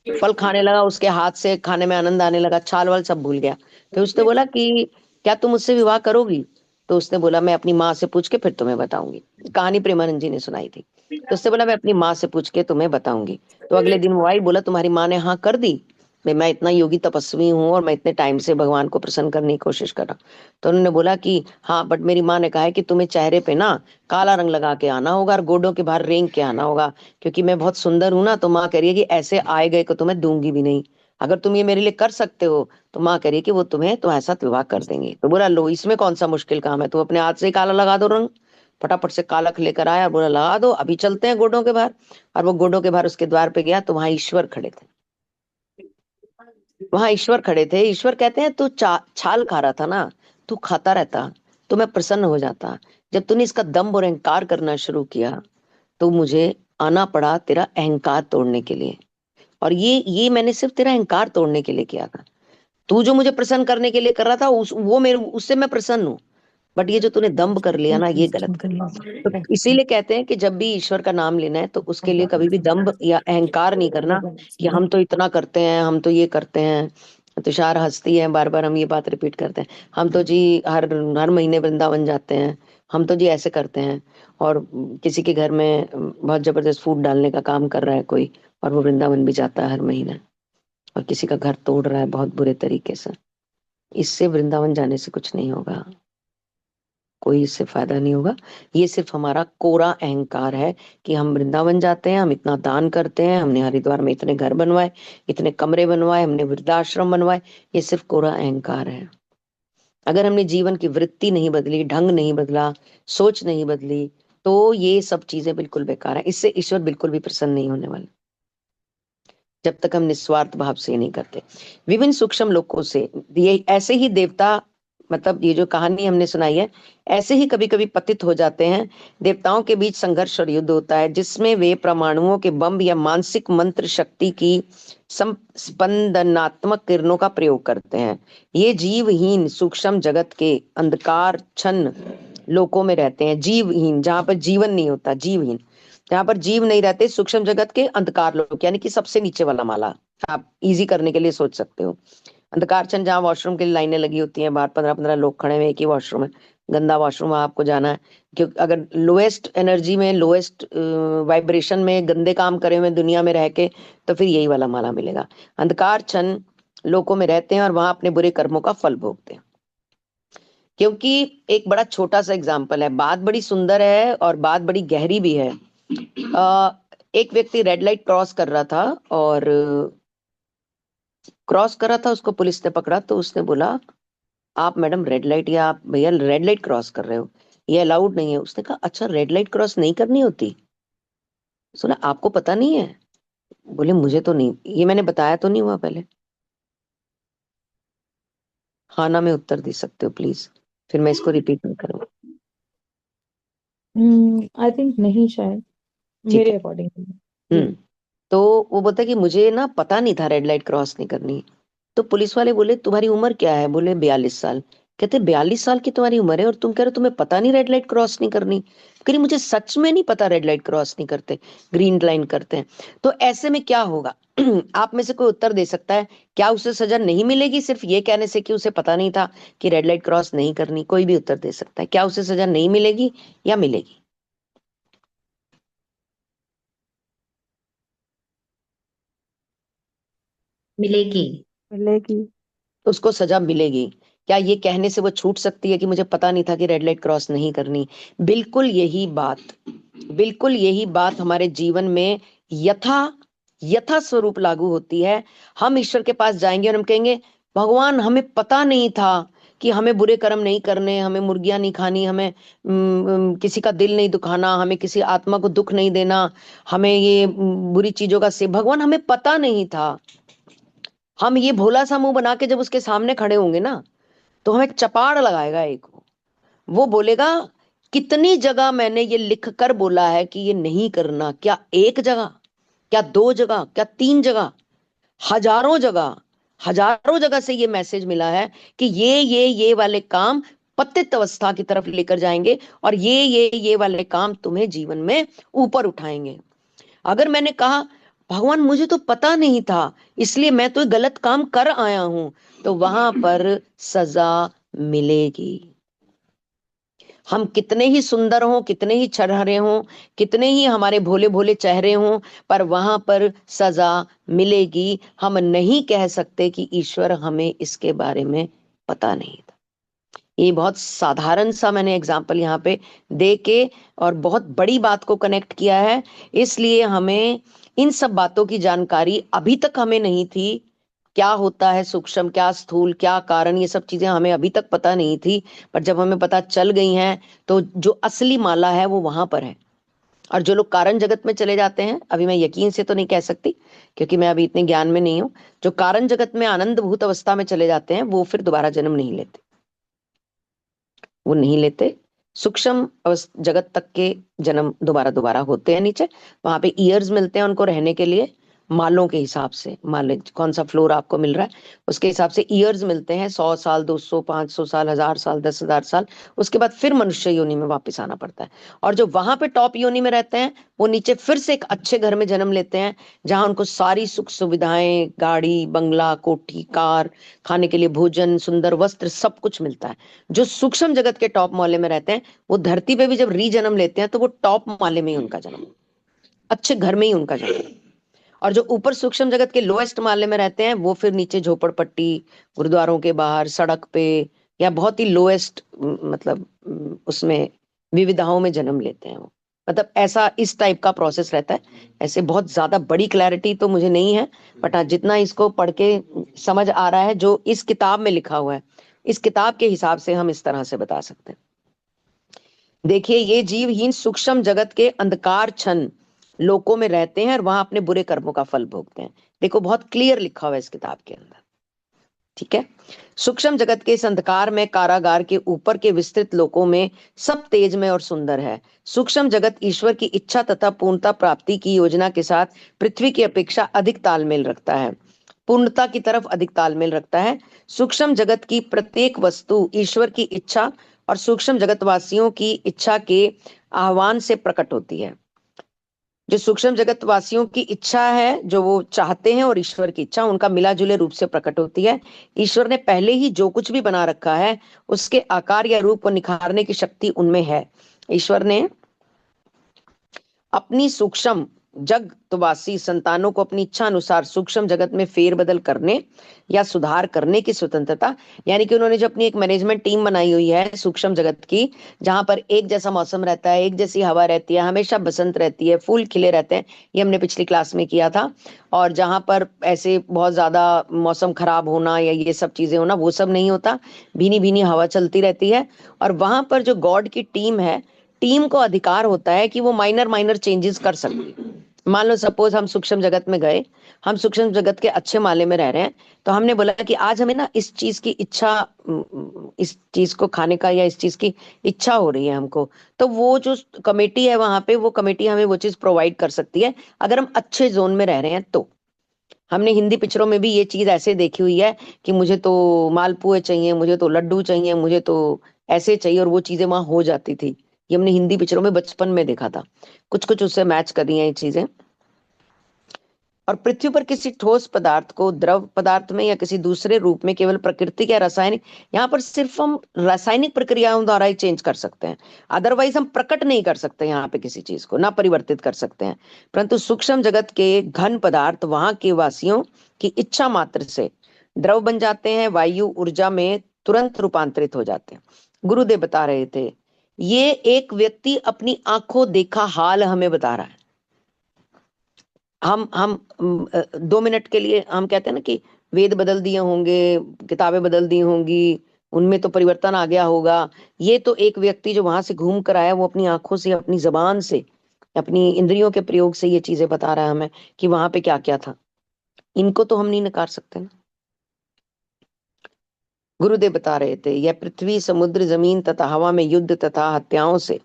फल खाने लगा, उसके हाथ से खाने में आनंद आने लगा, छाल वाल सब भूल गया। फिर उसने बोला कि क्या तुम मुझसे विवाह करोगी? तो उसने बोला मैं अपनी माँ से पूछ के फिर तुम्हें बताऊंगी। कहानी प्रेमानंद जी ने सुनाई थी। तो उसने बोला मैं अपनी माँ से पूछ के तुम्हें बताऊंगी। तो अगले दिन वो आई, बोला तुम्हारी माँ ने हाँ कर दी? मैं इतना योगी तपस्वी हूँ और मैं इतने टाइम से भगवान को प्रसन्न करने की कोशिश कर रहा हूँ। तो उन्होंने बोला कि हाँ बट मेरी माँ ने कहा है कि तुम्हें चेहरे पे ना काला रंग लगा के आना होगा और गोडों के बाहर रेंग के आना होगा, क्योंकि मैं बहुत सुंदर हूं ना। तो माँ कह रही है कि ऐसे आए गए को तुम्हें दूंगी भी नहीं, अगर तुम ये मेरे लिए कर सकते हो तो माँ कह रही है कि वो तुम्हें तुम्हारे साथ विवाह कर देंगे। तो बोला लो इसमें कौन सा मुश्किल काम है, तुम अपने हाथ से ही काला लगा दो रंग। फटाफट से कालख लेकर आया, बोला लगा दो अभी चलते हैं गोडों के बाहर। और वो गोडों के बाहर उसके द्वार पे गया तो वहां ईश्वर खड़े थे। वहां ईश्वर खड़े थे। ईश्वर कहते हैं तू छाल खा रहा था ना, तू खाता रहता तो मैं प्रसन्न हो जाता। जब तूने इसका दम्भ और अहंकार करना शुरू किया तो मुझे आना पड़ा तेरा अहंकार तोड़ने के लिए। और ये मैंने सिर्फ तेरा अहंकार तोड़ने के लिए किया था। तू जो मुझे प्रसन्न करने के लिए कर रहा था वो मेरे उससे मैं प्रसन्न हूँ, बट ये जो तूने दम्भ कर लिया ना ये गलत कर लिया। तो इसीलिए कहते हैं कि जब भी ईश्वर का नाम लेना है तो उसके लिए कभी भी दम्भ या अहंकार नहीं करना कि हम तो इतना करते हैं, हम तो ये करते हैं। तुषार हंसती है, बार बार हम ये बात रिपीट करते हैं, हम तो जी हर हर महीने वृंदावन जाते हैं, हम तो जी ऐसे करते हैं। और किसी के घर में बहुत जबरदस्त फूड डालने का काम कर रहा है कोई, और वो वृंदावन भी जाता है हर महीने, और किसी का घर तोड़ रहा है बहुत बुरे तरीके से। इससे वृंदावन जाने से कुछ नहीं होगा, कोई इससे फायदा नहीं होगा। ये सिर्फ हमारा कोरा अहंकार है कि हम वृंदावन जाते हैं, हम इतना दान करते हैं, हमने हरिद्वार में इतने घर बनवाए, इतने कमरे बनवाए, हमने वृद्धाश्रम बनवाए। ये सिर्फ कोरा अहंकार है। अगर हमने जीवन की वृत्ति नहीं बदली, ढंग नहीं बदला, सोच नहीं बदली, तो ये सब चीजें बिल्कुल बेकार है। इससे ईश्वर बिल्कुल भी प्रसन्न नहीं होने वाले जब तक हम निस्वार्थ भाव से नहीं करते। विभिन्न सूक्ष्म लोकों से ये ऐसे ही देवता, मतलब ये जो कहानी हमने सुनाई है, ऐसे ही कभी कभी पतित हो जाते हैं। देवताओं के बीच संघर्ष और युद्ध होता है जिसमें वे परमाणुओं के बम या मानसिक मंत्र शक्ति की स्पंदनात्मक किरणों का प्रयोग करते हैं। ये जीवहीन सूक्ष्म जगत के अंधकार छन्न लोकों में रहते हैं। जीवहीन जहां पर जीवन नहीं होता, जीवहीन जहां पर जीव नहीं रहते, सूक्ष्म जगत के अंधकार लोक, यानी कि सबसे नीचे वाला माला। आप इजी करने के लिए सोच सकते हो। अंधकार छन जहाँ वॉशरूम के लिए लाइनें लगी होती हैं, बाहर 15-15 लोग खड़े हुए, एक ही वॉशरूम है, गंदा वॉशरूम है, आपको जाना है। क्योंकि अगर लोएस्ट एनर्जी में, लोएस्ट वाइब्रेशन में गंदे काम करे हुए दुनिया में रह के, तो फिर यही वाला माला मिलेगा। अंधकार छन लोकों में रहते हैं और वहां अपने बुरे कर्मों का फल भोगते हैं। क्योंकि एक बड़ा छोटा सा एग्जाम्पल है, बात बड़ी सुंदर है और बात बड़ी गहरी भी है। एक व्यक्ति रेड लाइट क्रॉस कर रहा था और उसको पुलिस ने पकड़ा, तो उसने बोला, आप मैडम रेड लाइट, या आप भैया रेड लाइट क्रॉस कर रहे हो, ये अलाउड नहीं है। उसने कहा, अच्छा रेड लाइट क्रॉस नहीं करनी होती? सुना, आपको पता नहीं है? बोले, मुझे तो नहीं, ये मैंने बताया तो नहीं हुआ पहले? हाँ ना में उत्तर दे सकते हो प्लीज, फिर मैं इसको रिपीट नहीं करूंगा। आई थिंक नहीं, शायद ठीक मेरे है। अकॉर्डिंग। तो वो बोलता है कि मुझे ना पता नहीं था रेड लाइट क्रॉस नहीं करनी। तो पुलिस वाले बोले, तुम्हारी उम्र क्या है? बोले 42 साल। कहते 42 साल की तुम्हारी उम्र है और तुम कह रहे हो तुम्हें पता नहीं रेड लाइट क्रॉस नहीं करनी? कह रही, मुझे सच में नहीं पता रेड लाइट क्रॉस नहीं करते, ग्रीन लाइन करते हैं। तो ऐसे में क्या होगा? आप में से कोई उत्तर दे सकता है? क्या उसे सजा नहीं मिलेगी सिर्फ ये कहने से कि उसे पता नहीं था कि रेड लाइट क्रॉस नहीं करनी? कोई भी उत्तर दे सकता है। क्या उसे सजा नहीं मिलेगी या मिलेगी? मिलेगी। मिलेगी। उसको सजा मिलेगी। क्या ये कहने से वो छूट सकती है कि मुझे पता नहीं था कि रेड लाइट क्रॉस नहीं करनी? बिल्कुल यही बात, बिल्कुल यही बात हमारे जीवन में यथा यथा स्वरूप लागू होती है। हम ईश्वर के पास जाएंगे और हम कहेंगे, भगवान हमें पता नहीं था कि हमें बुरे कर्म नहीं करने, हमें मुर्गियां नहीं खानी, हमें किसी का दिल नहीं दुखाना, हमें किसी आत्मा को दुख नहीं देना, हमें ये बुरी चीजों का से, भगवान हमें पता नहीं था। हम ये भोला सा मुंह बना के जब उसके सामने खड़े होंगे ना, तो हमें चपाड़ लगाएगा एक। वो बोलेगा, कितनी जगह मैंने ये लिख कर बोला है कि ये नहीं करना? क्या एक जगह, क्या दो जगह, क्या तीन जगह? हजारों जगह, हजारों जगह से ये मैसेज मिला है कि ये वाले काम पतित अवस्था की तरफ लेकर जाएंगे और ये वाले काम तुम्हें जीवन में ऊपर उठाएंगे। अगर मैंने कहा, भगवान मुझे तो पता नहीं था इसलिए मैं तो गलत काम कर आया हूं, तो वहां पर सजा मिलेगी। हम कितने ही सुंदर हों, कितने ही छरहरे हों, कितने ही हमारे भोले भोले चेहरे हों, पर वहां पर सजा मिलेगी। हम नहीं कह सकते कि ईश्वर हमें इसके बारे में पता नहीं था। ये बहुत साधारण सा मैंने एग्जाम्पल यहाँ पे दे के और बहुत बड़ी बात को कनेक्ट किया है। इसलिए हमें इन सब बातों की जानकारी अभी तक हमें नहीं थी। क्या होता है सूक्ष्म, क्या स्थूल, क्या कारण, ये सब चीजें हमें अभी तक पता नहीं थी। पर जब हमें पता चल गई हैं, तो जो असली माला है वो वहां पर है। और जो लोग कारण जगत में चले जाते हैं, अभी मैं यकीन से तो नहीं कह सकती क्योंकि मैं अभी इतने ज्ञान में नहीं हूं, जो कारण जगत में आनंद भूत अवस्था में चले जाते हैं, वो फिर दोबारा जन्म नहीं लेते, वो नहीं लेते। सूक्ष्म जगत तक के जन्म दोबारा दोबारा होते हैं नीचे। वहां पे ईयर्स मिलते हैं उनको रहने के लिए, मालों के हिसाब से, मान लीजिए कौन सा फ्लोर आपको मिल रहा है उसके हिसाब से ईयर्स मिलते हैं, 100 साल, 200, 500 साल, 1000 साल, 10,000 साल। उसके बाद फिर मनुष्य योनि में वापस आना पड़ता है। और जो वहां पे टॉप योनि में रहते हैं, वो नीचे फिर से एक अच्छे घर में जन्म लेते हैं, जहां उनको सारी सुख सुविधाएं, गाड़ी, बंगला, कोठी, कार, खाने के लिए भोजन, सुंदर वस्त्र, सब कुछ मिलता है। जो सूक्ष्म जगत के टॉप माले में रहते हैं, वो धरती पे भी जब रीजन्म लेते हैं, तो वो टॉप माले में ही उनका जन्म, अच्छे घर में ही उनका जन्म। और जो ऊपर सूक्ष्म जगत के लोएस्ट माले में रहते हैं, वो फिर नीचे झोपड़पट्टी, गुरुद्वारों के बाहर, सड़क पे, या बहुत ही लोएस्ट, मतलब उसमें विविधाओं में जन्म लेते हैं वो। मतलब ऐसा इस टाइप का प्रोसेस रहता है। ऐसे बहुत ज्यादा बड़ी क्लैरिटी तो मुझे नहीं है, बट हाँ, जितना इसको पढ़ के समझ आ रहा है, जो इस किताब में लिखा हुआ है, इस किताब के हिसाब से हम इस तरह से बता सकते हैं। देखिए, ये जीवहीन सूक्ष्म जगत के अंधकार छन लोकों में रहते हैं और वहां अपने बुरे कर्मों का फल भोगते हैं। देखो, बहुत क्लियर लिखा हुआ है इस किताब के अंदर, ठीक है। सूक्ष्म जगत के इस अंधकार में कारागार के ऊपर के विस्तृत लोकों में सब तेजमय और सुंदर है। सूक्ष्म जगत ईश्वर की इच्छा तथा पूर्णता प्राप्ति की योजना के साथ पृथ्वी की अपेक्षा अधिक तालमेल रखता है, पूर्णता की तरफ अधिक तालमेल रखता है। सूक्ष्म जगत की प्रत्येक वस्तु ईश्वर की इच्छा और सूक्ष्म जगतवासियों की इच्छा के आह्वान से प्रकट होती है। जो सूक्ष्म जगत वासियों की इच्छा है, जो वो चाहते हैं, और ईश्वर की इच्छा, उनका मिला जुले रूप से प्रकट होती है। ईश्वर ने पहले ही जो कुछ भी बना रखा है, उसके आकार या रूप को निखारने की शक्ति उनमें है। ईश्वर ने अपनी सूक्ष्म जगतवासी संतानों को अपनी इच्छा अनुसार सूक्ष्म जगत में फेरबदल करने या सुधार करने की स्वतंत्रता, यानी कि उन्होंने जो अपनी एक मैनेजमेंट टीम बनाई हुई है सूक्ष्म जगत की, जहां पर एक जैसा मौसम रहता है, एक जैसी हवा रहती है, हमेशा बसंत रहती है, फूल खिले रहते हैं, ये हमने पिछली क्लास में किया था। और जहां पर ऐसे बहुत ज्यादा मौसम खराब होना या ये सब चीजें होना, वो सब नहीं होता, भीनी भीनी हवा चलती रहती है। और वहां पर जो गॉड की टीम है, टीम को अधिकार होता है कि वो माइनर माइनर चेंजेस कर सकती है। मान लो सपोज हम सूक्ष्म जगत में गए, हम सूक्ष्म जगत के अच्छे माले में रह रहे हैं, तो हमने बोला कि आज हमें ना इस चीज की इच्छा, इस चीज को खाने का या इस चीज की इच्छा हो रही है हमको, तो वो जो कमेटी है वहां पे, वो कमेटी हमें वो चीज प्रोवाइड कर सकती है अगर हम अच्छे जोन में रह रहे हैं। तो हमने हिंदी पिक्चरों में भी ये चीज ऐसे देखी हुई है कि मुझे तो मालपुए चाहिए, मुझे तो लड्डू चाहिए, मुझे तो ऐसे चाहिए, और वो चीजें वहां हो जाती थी। ये हमने हिंदी पिक्चरों में बचपन में देखा था, कुछ कुछ उससे मैच कर रही हैं ये चीजें। और पृथ्वी पर किसी ठोस पदार्थ को द्रव पदार्थ में या किसी दूसरे रूप में केवल प्रकृति या रासायनिक, यहाँ पर सिर्फ हम रासायनिक प्रक्रियाओं द्वारा ही चेंज कर सकते हैं, अदरवाइज हम प्रकट नहीं कर सकते यहाँ पे किसी चीज को, ना परिवर्तित कर सकते हैं। परंतु सूक्ष्म जगत के घन पदार्थ वहां के वासियों की इच्छा मात्र से द्रव बन जाते हैं, वायु ऊर्जा में तुरंत रूपांतरित हो जाते हैं। गुरुदेव बता रहे थे, ये एक व्यक्ति अपनी आंखों देखा हाल हमें बता रहा है। हम 2 मिनट के लिए हम कहते हैं ना कि वेद बदल दिए होंगे, किताबें बदल दी होंगी, उनमें तो परिवर्तन आ गया होगा। ये तो एक व्यक्ति जो वहां से घूम कर आया, वो अपनी आंखों से, अपनी जबान से, अपनी इंद्रियों के प्रयोग से ये चीजें बता रहा है हमें कि वहां पे क्या क्या था। इनको तो हम नहीं नकार सकते ना। गुरुदेव बता रहे थे, यह पृथ्वी समुद्र जमीन तथा हवा में युद्ध तथा हत्याओं से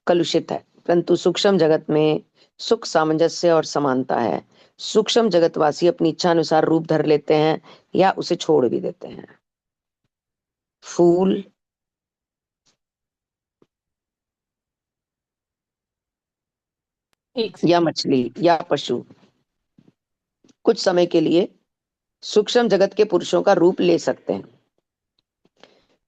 कलुषित है, परंतु सूक्ष्म जगत में सुख सामंजस्य और समानता है। सूक्ष्म जगतवासी अपनी इच्छा अनुसार रूप धर लेते हैं या उसे छोड़ भी देते हैं। फूल, या मछली या पशु कुछ समय के लिए सूक्ष्म जगत के पुरुषों का रूप ले सकते हैं।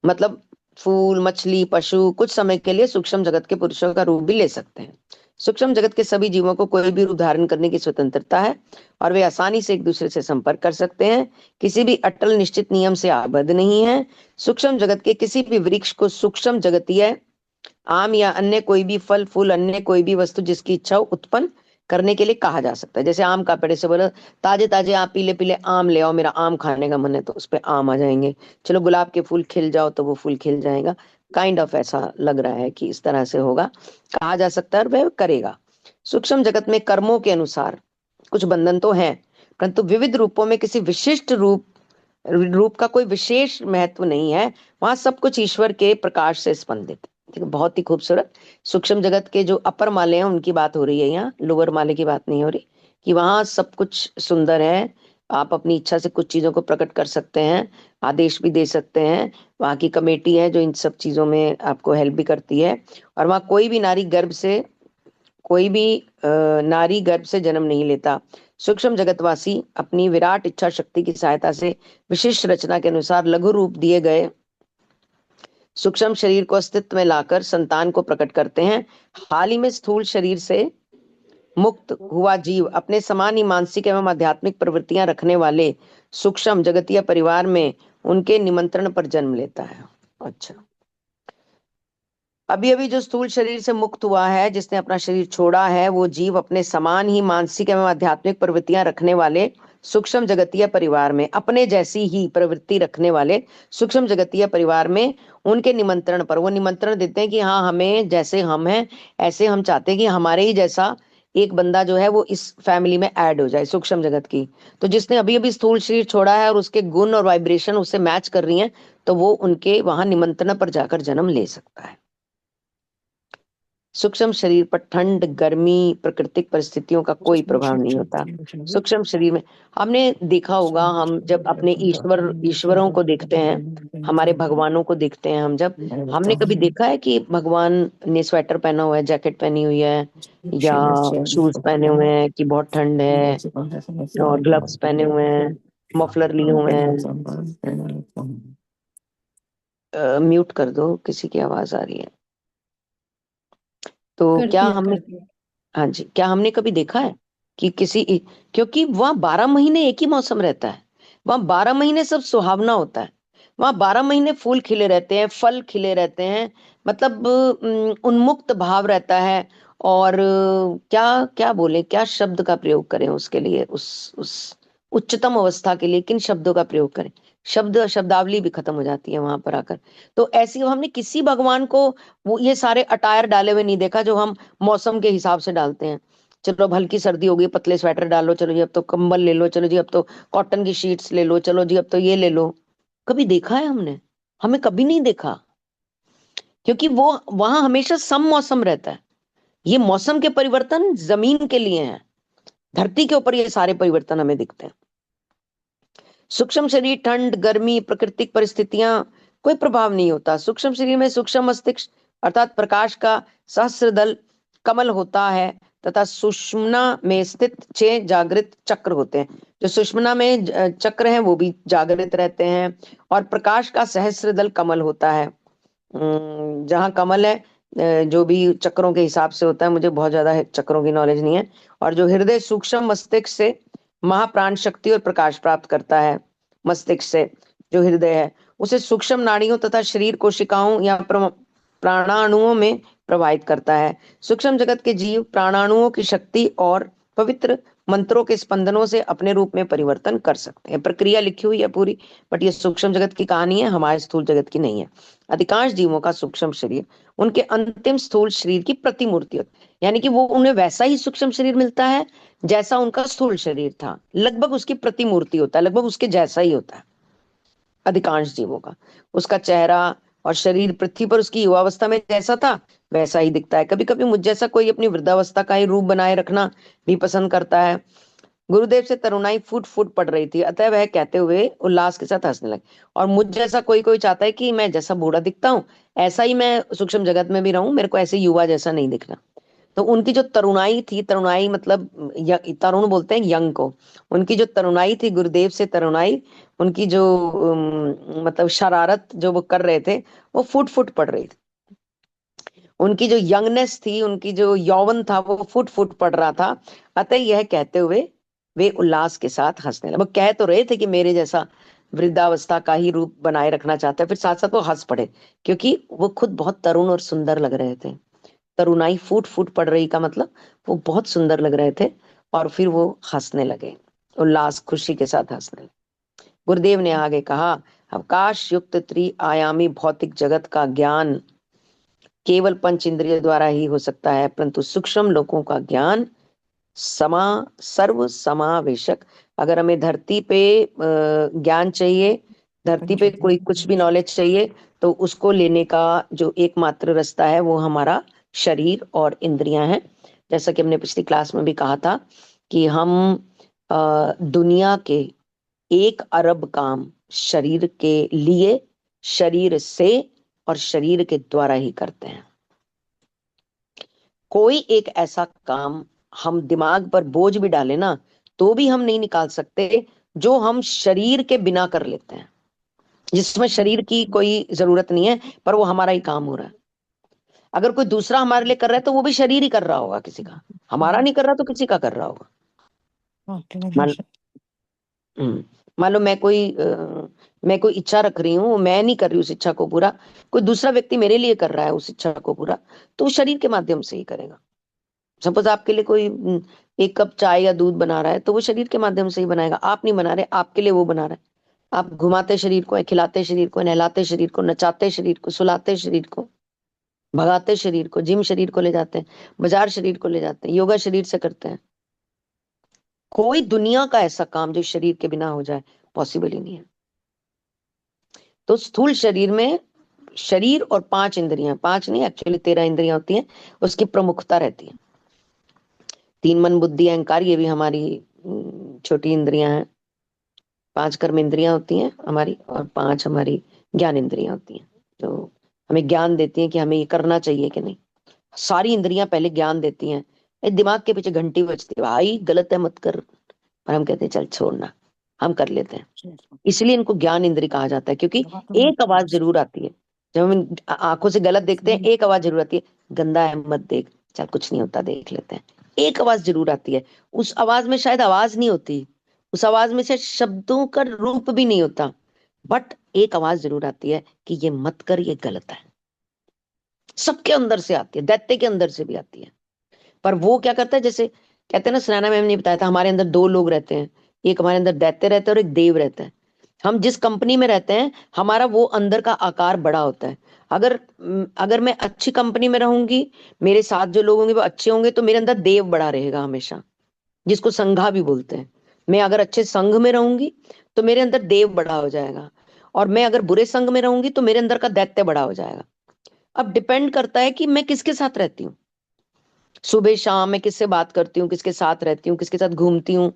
मतलब फूल, मछली, पशु कुछ समय के लिए सूक्ष्म जगत के पुरुषों का रूप भी ले सकते हैं। सूक्ष्म जगत के सभी जीवों को कोई भी रूप धारण करने की स्वतंत्रता है और वे आसानी से एक दूसरे से संपर्क कर सकते हैं, किसी भी अटल निश्चित नियम से आबद्ध नहीं है। सूक्ष्म जगत के किसी भी वृक्ष को सूक्ष्म जगतीय आम या अन्य कोई भी फल फूल, अन्य कोई भी वस्तु जिसकी इच्छा हो उत्पन्न करने के लिए कहा जा सकता है। जैसे आम का पेड़ से बोलो ताजे ताजे आप पीले पीले आम ले आओ, मेरा आम खाने का मन है, तो उस पे आम आ जाएंगे। चलो गुलाब के फूल खिल जाओ, तो वो फूल खिल जाएगा। काइंड ऑफ ऐसा लग रहा है कि इस तरह से होगा, कहा जा सकता है, और वह करेगा। सूक्ष्म जगत में कर्मों के अनुसार कुछ बंधन तो है, परंतु विविध रूपों में किसी विशिष्ट रूप का कोई विशेष महत्व नहीं है। वहां सब कुछ ईश्वर के प्रकाश से स्पंदित है। ठीक है, बहुत ही खूबसूरत। सूक्ष्म जगत के जो अपर माले हैं उनकी बात हो रही है, यहाँ लोअर माले की बात नहीं हो रही, कि वहां सब कुछ सुंदर है। आप अपनी इच्छा से कुछ चीजों को प्रकट कर सकते हैं, आदेश भी दे सकते हैं। वहां की कमेटी है जो इन सब चीजों में आपको हेल्प भी करती है। और वहां कोई भी नारी गर्भ से जन्म नहीं लेता। सूक्ष्म जगतवासी अपनी विराट इच्छा शक्ति की सहायता से विशिष्ट रचना के अनुसार लघु रूप दिए गए सूक्ष्म शरीर को अस्तित्व में लाकर संतान को प्रकट करते हैं। हाल ही में स्थूल शरीर से मुक्त हुआ जीव अपने समान ही मानसिक एवं आध्यात्मिक प्रवृत्तियां रखने वाले सूक्ष्म जगतीय परिवार में उनके निमंत्रण पर जन्म लेता है। अच्छा, अभी अभी जो स्थूल शरीर से मुक्त हुआ है, जिसने अपना शरीर छोड़ा है, वो जीव अपने समान ही मानसिक एवं आध्यात्मिक प्रवृत्तियां रखने वाले सूक्ष्म जगतीय परिवार में, अपने जैसी ही प्रवृत्ति रखने वाले सूक्ष्म जगतीय परिवार में उनके निमंत्रण पर, वो निमंत्रण देते हैं कि हाँ, हमें जैसे हम हैं ऐसे हम चाहते हैं कि हमारे ही जैसा एक बंदा जो है वो इस फैमिली में ऐड हो जाए सूक्ष्म जगत की। तो जिसने अभी अभी स्थूल शरीर छोड़ा है और उसके गुण और वाइब्रेशन उससे मैच कर रही हैं, तो वो उनके वहां निमंत्रण पर जाकर जन्म ले सकता है। सूक्ष्म शरीर पर ठंड, गर्मी, प्राकृतिक परिस्थितियों का कोई प्रभाव नहीं होता। सूक्ष्म शरीर में हमने देखा होगा, हम जब अपने ईश्वरों को देखते हैं, हमारे भगवानों को देखते हैं, हम जब हमने कभी देखा है कि भगवान ने स्वेटर पहना हुआ है, जैकेट पहनी हुई है, या शूज पहने हुए हैं कि बहुत ठंड है, और ग्लव्स पहने हुए हैं, मफलर लिए हुए हैं। म्यूट कर दो, किसी की आवाज आ रही है। तो कर क्या दिया हमने कर दिया हाँ जी, क्या हमने कभी देखा है कि क्योंकि वहाँ 12 महीने एक ही मौसम रहता है, वहाँ 12 महीने सब सुहावना होता है, वहाँ 12 महीने फूल खिले रहते हैं, फल खिले रहते हैं, मतलब उन्मुक्त भाव रहता है। और क्या क्या बोले, क्या शब्द का प्रयोग करें उसके लिए, उस उच्चतम अवस्था के लिए किन शब्दों का प्रयोग करें, शब्दावली भी खत्म हो जाती है वहां पर आकर। तो ऐसी हमने किसी भगवान को वो ये सारे अटायर डाले हुए नहीं देखा जो हम मौसम के हिसाब से डालते हैं। चलो अब हल्की सर्दी हो गई, पतले स्वेटर डालो, चलो जी अब तो कंबल ले लो, चलो जी अब तो कॉटन की शीट्स ले लो, चलो जी अब तो ये ले लो। कभी देखा है हमने? हमें कभी नहीं देखा, क्योंकि वो वहां हमेशा सम मौसम रहता है। ये मौसम के परिवर्तन जमीन के लिए हैं, धरती के ऊपर ये सारे परिवर्तन हमें दिखते हैं। सूक्ष्म शरीर, ठंड, गर्मी, प्राकृतिक परिस्थितियां, कोई प्रभाव नहीं होता। सूक्ष्म शरीर में सूक्ष्म मस्तिष्क अर्थात प्रकाश का सहस्त्रदल कमल होता है, तथा सुषुम्ना में स्थित 6 जागृत चक्र होते हैं। जो सुषुम्ना में चक्र हैं वो भी जागृत रहते हैं, और प्रकाश का सहस्त्रदल कमल होता है। जहाँ कमल है, जो भी चक्रों के हिसाब से होता है, मुझे बहुत ज्यादा चक्रों की नॉलेज नहीं है। और जो हृदय सूक्ष्म मस्तिष्क से महाप्राण शक्ति और प्रकाश प्राप्त करता है। मस्तिष्क से जो हृदय है उसे सूक्ष्म नाड़ियों तथा शरीर कोशिकाओं या प्राणाणुओं में प्रवाहित करता है। सूक्ष्म जगत के जीव प्राणाणुओं की शक्ति और पवित्र मंत्रों के स्पंदनों से अपने रूप में परिवर्तन कर सकते हैं। प्रक्रिया लिखी हुई है पूरी, बट ये सूक्ष्म जगत की कहानी है, हमारे स्थूल जगत की नहीं है। अधिकांश जीवों का सूक्ष्म शरीर उनके अंतिम स्थूल शरीर की प्रतिमूर्ति होती है, यानी कि वो उन्हें वैसा ही सूक्ष्म शरीर मिलता है जैसा उनका स्थूल शरीर था, लगभग उसकी प्रतिमूर्ति होता है, लगभग उसके जैसा ही होता है अधिकांश जीवों का। उसका चेहरा और शरीर पृथ्वी पर उसकी युवावस्था में जैसा था वैसा ही दिखता है। कभी कभी मुझ जैसा कोई अपनी वृद्धावस्था का ही रूप बनाए रखना भी पसंद करता है। गुरुदेव से तरुणाई फूट फूट पड़ रही थी, अतः वह कहते हुए उल्लास के साथ हंसने लगे। और मुझ जैसा कोई कोई चाहता है कि मैं जैसा बूढ़ा दिखता हूँ ऐसा ही मैं सूक्ष्म जगत में भी रहूं, मेरे को ऐसे युवा जैसा नहीं दिखना। तो उनकी जो तरुणाई थी, तरुणाई मतलब तरुण बोलते हैं यंग को, उनकी जो तरुणाई थी, गुरुदेव से तरुणाई, उनकी जो मतलब शरारत जो वो कर रहे थे वो फुट फुट पड़ रही थी। उनकी जो यंगनेस थी, उनकी जो यौवन था वो फुट फुट पड़ रहा था। अतः यह कहते हुए वे उल्लास के साथ हंसने लगे। वो कह तो रहे थे कि मेरे जैसा वृद्धावस्था का ही रूप बनाए रखना चाहते हैं, फिर साथ साथ वो हंस पड़े, क्योंकि वो खुद बहुत तरुण और सुंदर लग रहे थे। तरुणाई फूट फूट पड़ रही का मतलब वो बहुत सुंदर लग रहे थे, और फिर वो हंसने लगे, उल्लास खुशी के साथ हंसने लगे। गुरुदेव ने आगे कहा, अवकाश युक्त त्रिआयामी भौतिक जगत का ज्ञान केवल पंच इंद्रिय द्वारा ही हो सकता है, परंतु सूक्ष्म लोगों का ज्ञान सर्व समावेशक। अगर हमें धरती पे ज्ञान चाहिए, धरती पे कोई कुछ भी नॉलेज चाहिए, तो उसको लेने का जो एकमात्र रास्ता है वो हमारा शरीर और इंद्रियां हैं। जैसा कि हमने पिछली क्लास में भी कहा था कि हम दुनिया के 1 अरब काम शरीर के लिए, शरीर से और शरीर के द्वारा ही करते हैं। कोई एक ऐसा काम हम दिमाग पर बोझ भी डाले ना तो भी हम नहीं निकाल सकते जो हम शरीर के बिना कर लेते हैं, जिसमें शरीर की कोई जरूरत नहीं है पर वो हमारा ही काम हो रहा है। अगर कोई दूसरा हमारे लिए कर रहा है तो वो भी शरीर ही कर रहा होगा, किसी का, हमारा नहीं कर रहा तो किसी का कर रहा होगा। मान मान लो मैं कोई इच्छा रख रही हूँ, मैं नहीं कर रही उस इच्छा को पूरा, कोई दूसरा व्यक्ति मेरे लिए कर रहा है उस इच्छा को पूरा, तो वो शरीर के माध्यम से ही करेगा। सपोज आपके लिए कोई 1 कप चाय या दूध बना रहा है तो वो शरीर के माध्यम से ही बनाएगा, आप नहीं बना रहे, आपके लिए वो बना रहा है। आप घुमाते शरीर को, खिलाते शरीर को, नहलाते शरीर को, नचाते शरीर को, सुलाते शरीर को, भगाते शरीर को, जिम शरीर को ले जाते हैं, बाजार शरीर को ले जाते हैं, योगा शरीर से करते हैं। कोई दुनिया का ऐसा काम जो शरीर के बिना हो जाए पॉसिबल ही नहीं है। तो स्थूल शरीर में शरीर और 5 इंद्रियां, 5 नहीं एक्चुअली 13 इंद्रियां होती हैं, उसकी प्रमुखता रहती है। 3 मन बुद्धि अहंकार, ये भी हमारी छोटी इंद्रियां हैं। 5 कर्म इंद्रियां होती हैं हमारी, और 5 हमारी ज्ञान इंद्रियां होती हैं जो हमें ज्ञान देती हैं कि हमें ये करना चाहिए कि नहीं। सारी इंद्रियां पहले ज्ञान देती हैं, दिमाग के पीछे घंटी बजती है, भाई गलत है मत कर, पर हम कहते हैं चल छोड़ना, हम कर लेते हैं। इसलिए इनको ज्ञान इंद्रिय कहा जाता है, क्योंकि एक आवाज जरूर आती है जब हम आंखों से गलत देखते हैं, एक आवाज जरूर आती है, गंदा है मत देख, चल कुछ नहीं होता देख लेते हैं, एक आवाज जरूर आती है। उस आवाज में शायद आवाज नहीं होती, उस आवाज में शायद शब्दों का रूप भी नहीं होता, बट एक आवाज जरूर आती है कि ये मत कर, ये गलत है। सबके अंदर से आती है, दैत्य के अंदर से भी आती है। पर वो क्या करता है, जैसे कहते हैं ना, सुनैना मैम ने बताया था, हमारे अंदर दो लोग रहते हैं, एक हमारे अंदर दैत्य रहता है और एक देव रहता है। हम जिस कंपनी में रहते हैं, हमारा वो अंदर का आकार बड़ा होता है। अगर मैं अच्छी कंपनी में रहूंगी, मेरे साथ जो लोग होंगे वो अच्छे होंगे, तो मेरे अंदर देव बड़ा रहेगा हमेशा, जिसको संघा भी बोलते हैं। मैं अगर अच्छे संघ में रहूंगी तो मेरे अंदर देव बड़ा हो जाएगा, और मैं अगर बुरे संघ में रहूंगी तो मेरे अंदर का दैत्य बड़ा हो जाएगा। अब डिपेंड करता है कि मैं किसके साथ रहती हूँ, सुबह शाम मैं किससे बात करती हूँ, किसके साथ रहती हूँ, किसके साथ घूमती हूँ,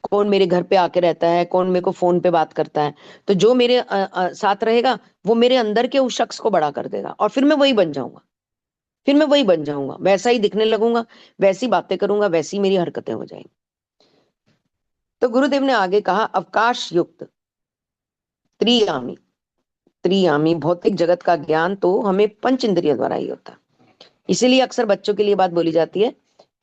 कौन मेरे घर पे आके रहता है, कौन मेरे को फोन पे बात करता है। तो जो मेरे साथ रहेगा वो मेरे अंदर के उस शख्स को बड़ा कर देगा, और फिर मैं वही बन जाऊंगा, फिर मैं वही बन जाऊंगा, वैसा ही दिखने लगूंगा, वैसी बातें करूंगा, वैसी मेरी हरकतें हो जाएंगी। तो गुरुदेव ने आगे कहा, अवकाश युक्त त्रियामी, त्रियामी भौतिक जगत का ज्ञान तो हमें पंच इंद्रियों द्वारा ही होता है। इसीलिए अक्सर बच्चों के लिए बात बोली जाती है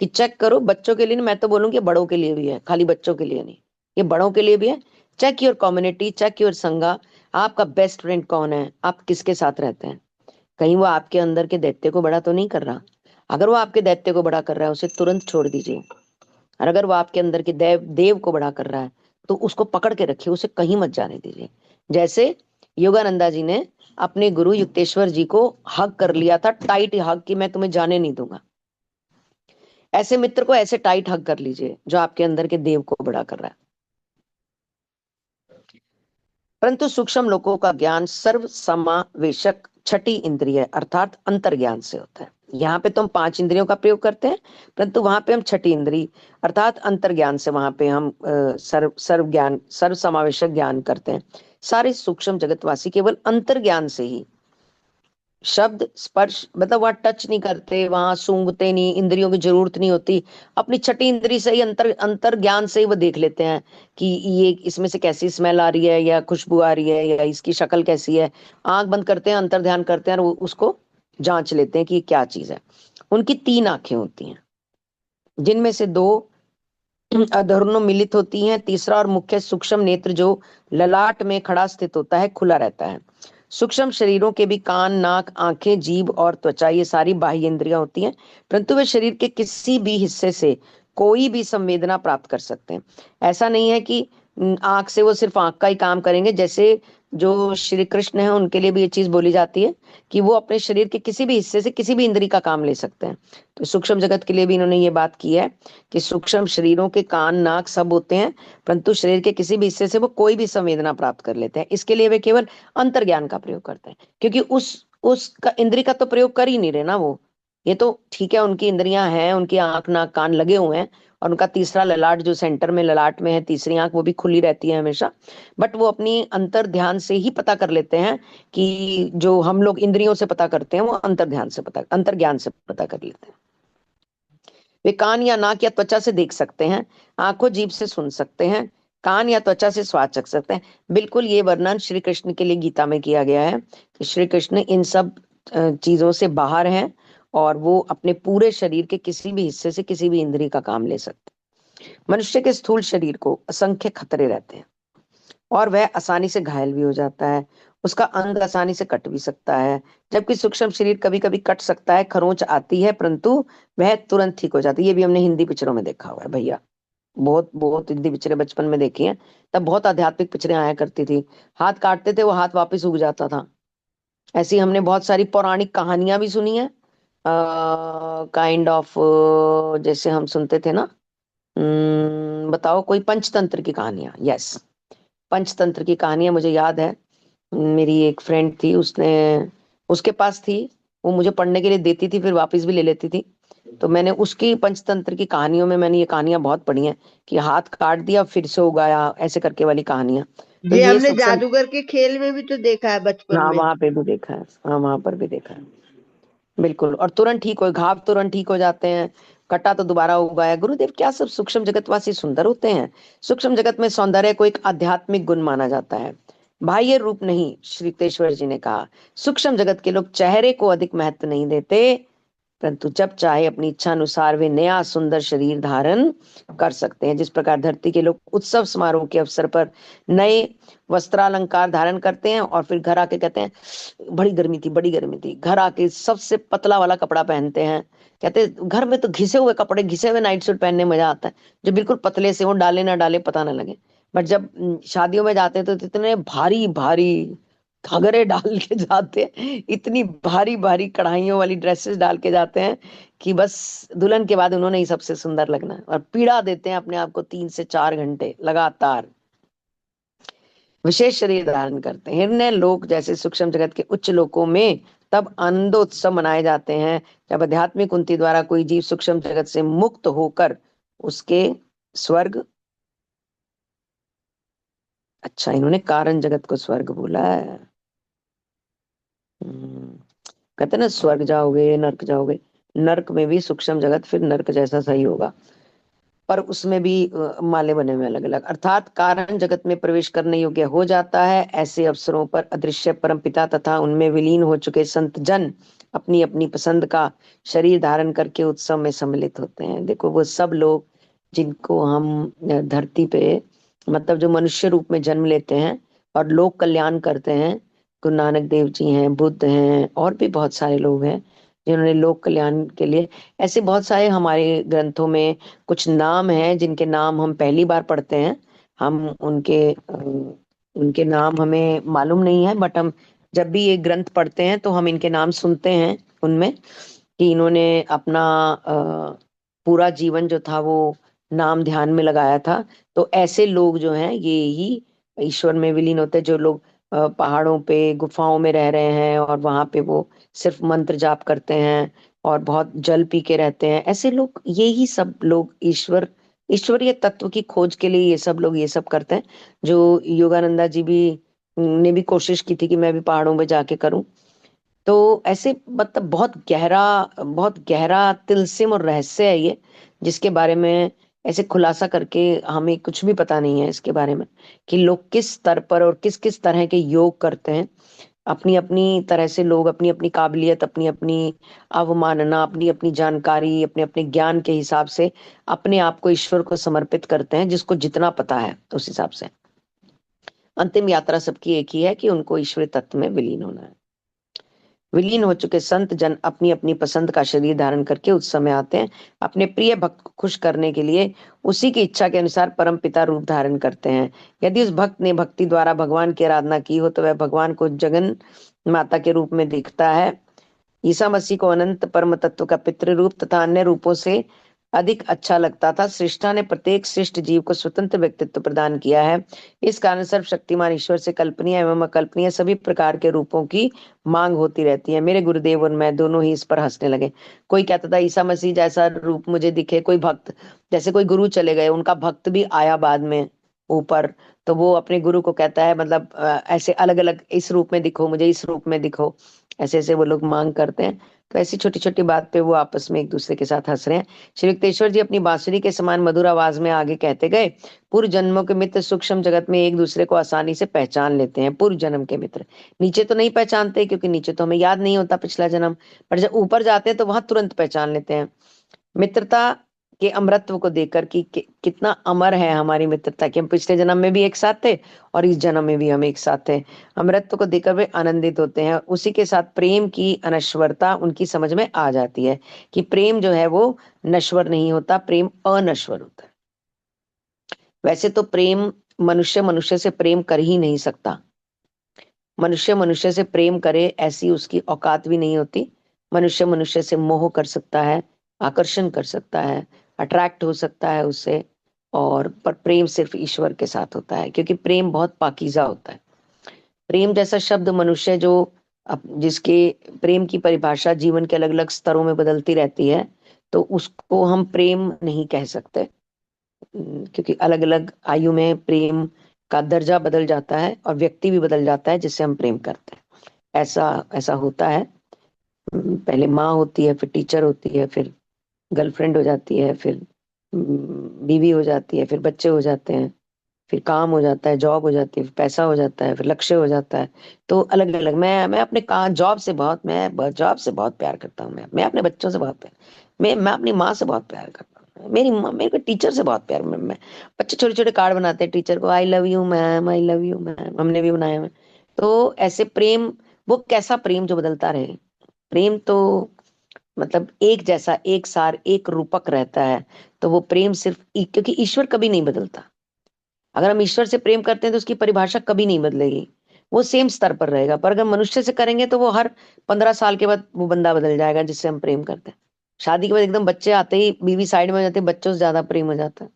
कि चेक करो, बच्चों के लिए नहीं, मैं तो बोलूंगी बड़ों के लिए भी है, खाली बच्चों के लिए नहीं, ये बड़ों के लिए भी है। Check your community, check your संगा, आपका बेस्ट फ्रेंड कौन है, आप किसके साथ रहते हैं। कहीं वो आपके अंदर के दैत्य को बड़ा तो नहीं कर रहा। अगर वो आपके दैत्य को बड़ा कर रहा है, उसे तुरंत छोड़ दीजिए। और अगर वो आपके अंदर के देव को बड़ा कर रहा है, तो उसको पकड़ के रखिए, उसे कहीं मत जाने दीजिए। जैसे योगानंदा जी ने अपने गुरु युक्तेश्वर जी को हग कर लिया था, टाइट हग, कि मैं तुम्हें जाने नहीं दूंगा। ऐसे मित्र को ऐसे टाइट हग कर लीजिए जो आपके अंदर के देव को बड़ा कर रहा है। परंतु सूक्ष्म लोकों का ज्ञान सर्व समावेशक छठी इंद्रिय अर्थात अंतर्ज्ञान से होता है। यहाँ पे तो हम 5 इंद्रियों का प्रयोग करते हैं, परंतु वहां पे हम छठी इंद्री अर्थात अंतर्ज्ञान से, वहां पे हम सर्व ज्ञान, सर्व समावेशक ज्ञान करते हैं। सारे सूक्ष्म जगतवासी केवल अंतर्ज्ञान से ही, शब्द स्पर्श मतलब वहां टच नहीं करते, वहां सूंघते नहीं, इंद्रियों की जरूरत नहीं होती, अपनी छठी इंद्री से ही, अंतर ज्ञान से ही वो देख लेते हैं कि ये इसमें से कैसी स्मेल आ रही है, या खुशबू आ रही है, या इसकी शक्ल कैसी है। आंख बंद करते हैं, अंतर ध्यान करते हैं, और उसको जांच लेते हैं कि ये क्या चीज है। उनकी 3 आंखें होती हैं, जिनमें से 2 अधरों मिलित होती हैं, तीसरा और मुख्य सूक्ष्म नेत्र जो ललाट में खड़ा स्थित होता है, खुला रहता है। सूक्ष्म शरीरों के भी कान, नाक, आंखें, जीभ और त्वचा, ये सारी बाह्य इंद्रियां होती हैं, परंतु वे शरीर के किसी भी हिस्से से कोई भी संवेदना प्राप्त कर सकते हैं। ऐसा नहीं है कि आंख से वो सिर्फ आंख का ही काम करेंगे। जैसे जो श्री कृष्ण है, उनके लिए भी ये चीज बोली जाती है कि वो अपने शरीर के किसी भी हिस्से से किसी भी इंद्री का काम ले सकते हैं। तो सूक्ष्म जगत के लिए भी इन्होंने ये बात की है कि सूक्ष्म शरीरों के कान, नाक सब होते हैं, परंतु शरीर के किसी भी हिस्से से वो कोई भी संवेदना प्राप्त कर लेते हैं। इसके लिए वे केवल अंतर्ज्ञान का प्रयोग करते हैं, क्योंकि उसका इंद्री का तो प्रयोग कर ही नहीं रहे ना वो। ये तो ठीक है, उनकी इंद्रियां हैं, उनकी आंख, नाक, कान लगे हुए हैं, और उनका तीसरा ललाट जो सेंटर में ललाट में है, तीसरी आंख, वो भी खुली रहती है हमेशा। बट वो अपनी अंतर ध्यान से ही पता कर लेते हैं कि जो हम लोग इंद्रियों से पता करते हैं, वो अंतर ध्यान से पता, अंतर ज्ञान से पता कर लेते हैं। वे कान या नाक या त्वचा से देख सकते हैं, आंखों जीभ से सुन सकते हैं, कान या त्वचा से स्वाद चख सकते हैं। बिल्कुल ये वर्णन श्री कृष्ण के लिए गीता में किया गया है कि श्री कृष्ण इन सब चीजों से बाहर हैं, और वो अपने पूरे शरीर के किसी भी हिस्से से किसी भी इंद्रिय का काम ले सकते हैं। मनुष्य के स्थूल शरीर को असंख्य खतरे रहते हैं, और वह आसानी से घायल भी हो जाता है, उसका अंग आसानी से कट भी सकता है। जबकि सूक्ष्म शरीर कभी कभी कट सकता है, खरोंच आती है, परंतु वह तुरंत ठीक हो जाती है। ये भी हमने हिंदी पिक्चरों में देखा हुआ है भैया, बहुत बहुत हिंदी पिक्चरें बचपन में देखी हैं। तब बहुत आध्यात्मिक पिक्चरें आया करती थी, हाथ काटते थे, वो हाथ वापस उग जाता था। ऐसी हमने बहुत सारी पौराणिक कहानियां भी सुनी है, काइंड ऑफ, जैसे हम सुनते थे ना, बताओ कोई पंचतंत्र की कहानियां। यस, पंचतंत्र की कहानियां मुझे याद है। मेरी एक फ्रेंड थी, उसने, उसके पास थी, वो मुझे पढ़ने के लिए देती थी, फिर वापस भी ले लेती थी। तो मैंने उसकी पंचतंत्र की कहानियों में मैंने ये कहानियां बहुत पढ़ी हैं कि हाथ काट दिया फिर से उगाया, ऐसे करके वाली कहानियां। तो ये ये हमने सूक्ष्म, जादूगर के खेल में भी तो देखा है बचपन हाँ में। वहां पे भी देखा है, हाँ वहां पर भी देखा है, बिल्कुल। और तुरंत ठीक हो, घाव तुरंत ठीक हो जाते हैं, कटा तो दोबारा उगाया। गुरुदेव क्या सब सूक्ष्म जगतवासी सुंदर होते हैं? सूक्ष्म जगत में सौंदर्य को एक आध्यात्मिक गुण माना जाता है, बाह्य रूप नहीं। श्री तेश्वर जी ने कहा, सूक्ष्म जगत के लोग चेहरे को अधिक महत्व नहीं देते, परंतु जब चाहे अपनी इच्छा अनुसार वे नया सुंदर शरीर धारण कर सकते हैं। जिस प्रकार धरती के लोग उत्सव समारोह के अवसर पर नए वस्त्रालंकार धारण करते हैं और फिर घर आके कहते हैं बड़ी गर्मी थी, बड़ी गर्मी थी, घर आके सबसे पतला वाला कपड़ा पहनते हैं। कहते हैं घर में तो घिसे हुए कपड़े, घिसे हुए नाइट सूट पहनने में मजा आता है, जो बिल्कुल पतले से, वो डाले ना डाले पता ना लगे। बट जब शादियों में जाते हैं तो इतने भारी भारी घाघरे डाल के जाते हैं, इतनी भारी भारी कढ़ाइयों वाली ड्रेसेस डाल के जाते हैं कि बस दुल्हन के बाद उन्होंने ही सबसे सुंदर लगना है, और पीड़ा देते हैं अपने आप को 3 से 4 घंटे लगातार। विशेष शरीर धारण करते हैं। हिरण्य लोक जैसे सूक्ष्म जगत के उच्च लोकों में तब आनंदोत्सव मनाए जाते हैं जब आध्यात्मिक उन्नति द्वारा कोई जीव सूक्ष्म जगत से मुक्त होकर उसके स्वर्ग, अच्छा इन्होंने कारण जगत को स्वर्ग बोला है। कहते हैं ना स्वर्ग जाओगे नर्क जाओगे, नर्क में भी सूक्ष्म जगत फिर नर्क जैसा सही होगा, पर उसमें भी माले बने हुए अलग अलग, अर्थात कारण जगत में प्रवेश करने योग्य हो जाता है। ऐसे अवसरों पर अदृश्य परमपिता तथा उनमें विलीन हो चुके संत जन अपनी अपनी पसंद का शरीर धारण करके उत्सव में सम्मिलित होते हैं। देखो वो सब लोग जिनको हम धरती पे मतलब जो मनुष्य रूप में जन्म लेते हैं और लोक कल्याण करते हैं, गुरु नानक देव जी हैं, बुद्ध हैं, और भी बहुत सारे लोग हैं जिन्होंने लोक कल्याण के लिए, ऐसे बहुत सारे हमारे ग्रंथों में कुछ नाम हैं जिनके नाम हम पहली बार पढ़ते हैं। हम उनके नाम हमें मालूम नहीं है, बट हम जब भी ये ग्रंथ पढ़ते हैं तो हम इनके नाम सुनते हैं उनमें कि इन्होंने अपना पूरा जीवन जो था वो नाम ध्यान में लगाया था। तो ऐसे लोग जो हैं ये ही ईश्वर में विलीन होते हैं। जो लोग पहाड़ों पे गुफाओं में रह रहे हैं और वहां पे वो सिर्फ मंत्र जाप करते हैं और बहुत जल पी के रहते हैं, ऐसे लोग, ये ही सब लोग ईश्वरीय तत्व की खोज के लिए ये सब लोग ये सब करते हैं। जो योगानंदा जी भी ने भी कोशिश की थी कि मैं भी पहाड़ों में जाके करूं। तो ऐसे मतलब बहुत गहरा तिलस्म और रहस्य है ये, जिसके बारे में ऐसे खुलासा करके हमें कुछ भी पता नहीं है इसके बारे में कि लोग किस स्तर पर और किस किस तरह के योग करते हैं। अपनी अपनी तरह से लोग अपनी अपनी काबिलियत, अपनी अपनी अवमानना, अपनी अपनी जानकारी, अपने अपने ज्ञान के हिसाब से अपने आप को ईश्वर को समर्पित करते हैं, जिसको जितना पता है उस हिसाब से। अंतिम यात्रा सबकी एक ही है कि उनको ईश्वरीय तत्व में विलीन होना है। विलीन हो चुके संत जन अपनी अपनी पसंद का शरीर धारण करके उस समय आते हैं, अपने प्रिय भक्त को खुश करने के लिए उसी की इच्छा के अनुसार परम पिता रूप धारण करते हैं। यदि उस भक्त ने भक्ति द्वारा भगवान की आराधना की हो तो वह भगवान को जगन माता के रूप में दिखता है। ईसा मसीह को अनंत परम तत्व का पितृ रूप तथा अन्य रूपों से अधिक अच्छा लगता था। सृष्टा ने प्रत्येक सृष्ट जीव को स्वतंत्र व्यक्तित्व प्रदान किया है। इस कारण सर्वशक्तिमान ईश्वर से कल्पनीय एवं अकल्पनीय सभी प्रकार के रूपों की मांग होती रहती है। मेरे गुरुदेव और मैं दोनों ही इस पर हंसने लगे। कोई कहता था ईसा मसीह जैसा रूप मुझे दिखे, कोई भक्त, जैसे कोई गुरु चले गए, उनका भक्त भी आया बाद में ऊपर, तो वो अपने गुरु को कहता है मतलब ऐसे अलग अलग इस रूप में दिखो, मुझे इस रूप में दिखो, ऐसे ऐसे वो लोग मांग करते हैं। तो ऐसी छोटी छोटी बात पे वो आपस में एक दूसरे के साथ हंस रहे हैं। श्री युक्तेश्वर जी अपनी बांसुरी के समान मधुर आवाज में आगे कहते गए, पूर्व जन्मों के मित्र सूक्ष्म जगत में एक दूसरे को आसानी से पहचान लेते हैं। पूर्व जन्म के मित्र नीचे तो नहीं पहचानते, क्योंकि नीचे तो हमें याद नहीं होता पिछला जन्म, पर जब ऊपर जाते हैं तो वहां तुरंत पहचान लेते हैं। मित्रता के अमरत्व को देखकर कि कितना अमर है हमारी मित्रता, कि हम पिछले जन्म में भी एक साथ थे और इस जन्म में भी हम एक साथ थे। अमरत्व को देखकर वे आनंदित होते हैं। उसी के साथ प्रेम की अनश्वरता उनकी समझ में आ जाती है कि प्रेम जो है वो नश्वर नहीं होता, प्रेम अनश्वर होता है। वैसे तो प्रेम मनुष्य मनुष्य से प्रेम कर ही नहीं सकता, मनुष्य मनुष्य से प्रेम करे ऐसी उसकी औकात भी नहीं होती। मनुष्य मनुष्य से मोह कर सकता है, आकर्षण कर सकता है, अट्रैक्ट हो सकता है उससे, और पर प्रेम सिर्फ ईश्वर के साथ होता है, क्योंकि प्रेम बहुत पाकीज़ा होता है। प्रेम जैसा शब्द मनुष्य जो जिसके प्रेम की परिभाषा जीवन के अलग अलग स्तरों में बदलती रहती है, तो उसको हम प्रेम नहीं कह सकते, क्योंकि अलग अलग आयु में प्रेम का दर्जा बदल जाता है और व्यक्ति भी बदल जाता है जिससे हम प्रेम करते हैं। ऐसा ऐसा होता है। पहले माँ होती है, फिर टीचर होती है, फिर गर्लफ्रेंड हो जाती है, फिर बीवी हो जाती है, फिर बच्चे हो जाते हैं, फिर काम हो जाता है, जॉब हो जाती है, फिर पैसा हो जाता है, फिर लक्ष्य हो जाता है। तो अलग अलग मैं अपने काम जॉब से बहुत मैं जॉब से बहुत प्यार करता हूँ। मैं अपने बच्चों से बहुत प्यार, मैं अपनी माँ से बहुत प्यार करता हूँ। मेरे को टीचर से बहुत प्यार। बच्चे छोटे छोटे कार्ड बनाते हैं टीचर को, I love you ma'am, I love you ma'am, हमने भी बनाए हुए हैं। तो ऐसे प्रेम, वो कैसा प्रेम जो बदलता रहे। प्रेम तो मतलब एक जैसा, एक सार, एक रूपक रहता है। तो वो प्रेम सिर्फ क्योंकि ईश्वर कभी नहीं बदलता। अगर हम ईश्वर से प्रेम करते हैं तो उसकी परिभाषा कभी नहीं बदलेगी, वो सेम स्तर पर रहेगा। पर अगर मनुष्य से करेंगे तो वो हर 15 साल के बाद वो बंदा बदल जाएगा जिससे हम प्रेम करते हैं। शादी के बाद एकदम बच्चे आते ही बीवी साइड में हो जाती है, बच्चों से ज्यादा प्रेम हो जाता है।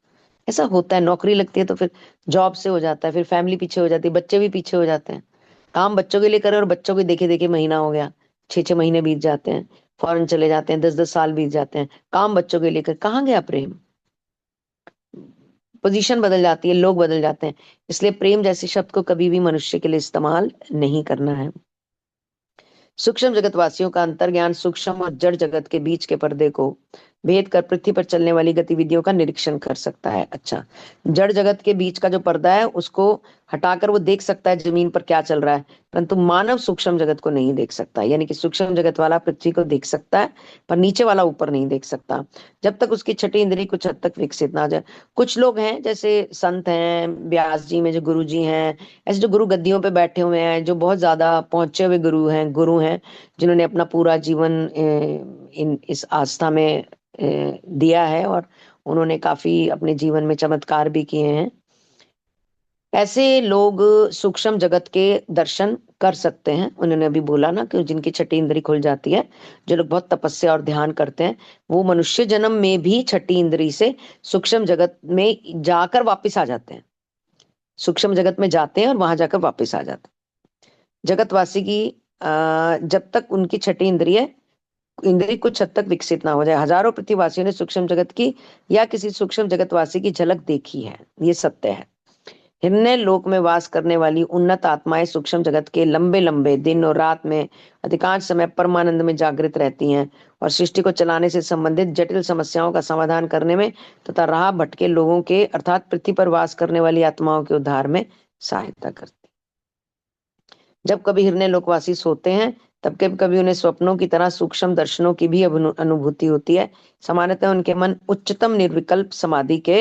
ऐसा होता है, नौकरी लगती है तो फिर जॉब से हो जाता है, फिर फैमिली पीछे हो जाती है, बच्चे भी पीछे हो जाते हैं। काम बच्चों के लिए करें और बच्चों को देखे देखे महीना हो गया, 6 6 महीने बीत जाते हैं, फॉरेन चले जाते हैं, 10 10 साल बीत जाते हैं, काम बच्चों के लिए कर, कहाँ गया प्रेम। पोजीशन बदल जाती है, लोग बदल जाते हैं। इसलिए प्रेम जैसे शब्द को कभी भी मनुष्य के लिए इस्तेमाल नहीं करना है। सूक्ष्म जगत वासियों का अंतर्ज्ञान सूक्ष्म और जड़ जगत के बीच के पर्दे को भेद कर पृथ्वी पर चलने वाली गतिविधियों का निरीक्षण कर सकता है। अच्छा, जड़ जगत के बीच का जो पर्दा है उसको हटाकर वो देख सकता है जमीन पर क्या चल रहा है, परंतु मानव सूक्ष्म जगत को नहीं देख सकता। यानी कि सूक्ष्म जगत वाला पृथ्वी को देख सकता है पर नीचे वाला ऊपर नहीं देख सकता, जब तक उसकी छठी इंद्री कुछ हद तक विकसित ना हो जाए। कुछ लोग हैं जैसे संत हैं, व्यास जी में जो गुरु जी हैं, ऐसे जो गुरु गद्दियों पे बैठे हुए हैं, जो बहुत ज्यादा पहुंचे हुए गुरु हैं जिन्होंने अपना पूरा जीवन इन इस आस्था में दिया है, और उन्होंने काफी अपने जीवन में चमत्कार भी किए हैं। ऐसे लोग सूक्ष्म जगत के दर्शन कर सकते हैं। उन्होंने अभी बोला ना कि जिनकी छठी इंद्री खुल जाती है, जो लोग बहुत तपस्या और ध्यान करते हैं, वो मनुष्य जन्म में भी छठी इंद्री से सूक्ष्म जगत में जाकर वापस आ जाते हैं। सूक्ष्म जगत में जाते हैं और वहां जाकर वापस आ जाते हैं। जगतवासी की जब तक उनकी छठी इंद्रिय कुछ हद तक विकसित ना हो जाए। हजारों पृथ्वीवासियों ने सूक्ष्म जगत की या किसी सूक्ष्म जगतवासी की झलक देखी है, ये सत्य है। हिरण्य लोक में वास करने वाली उन्नत आत्माएं सूक्ष्म जगत के लंबे लंबे दिन और रात में अधिकांश समय परमानंद में जागृत रहती हैं और सृष्टि को चलाने से संबंधित जटिल समस्याओं का समाधान करने में तथा राह भटके लोगों के अर्थात पृथ्वी पर वास करने वाली आत्माओं के उद्धार में सहायता करती। जब कभी हिरण्य लोकवासी सोते हैं तब कभी कभी उन्हें स्वप्नों की तरह सूक्ष्म दर्शनों की भी अनुभूति होती है। सामान्यतः उनके मन उच्चतम निर्विकल्प समाधि के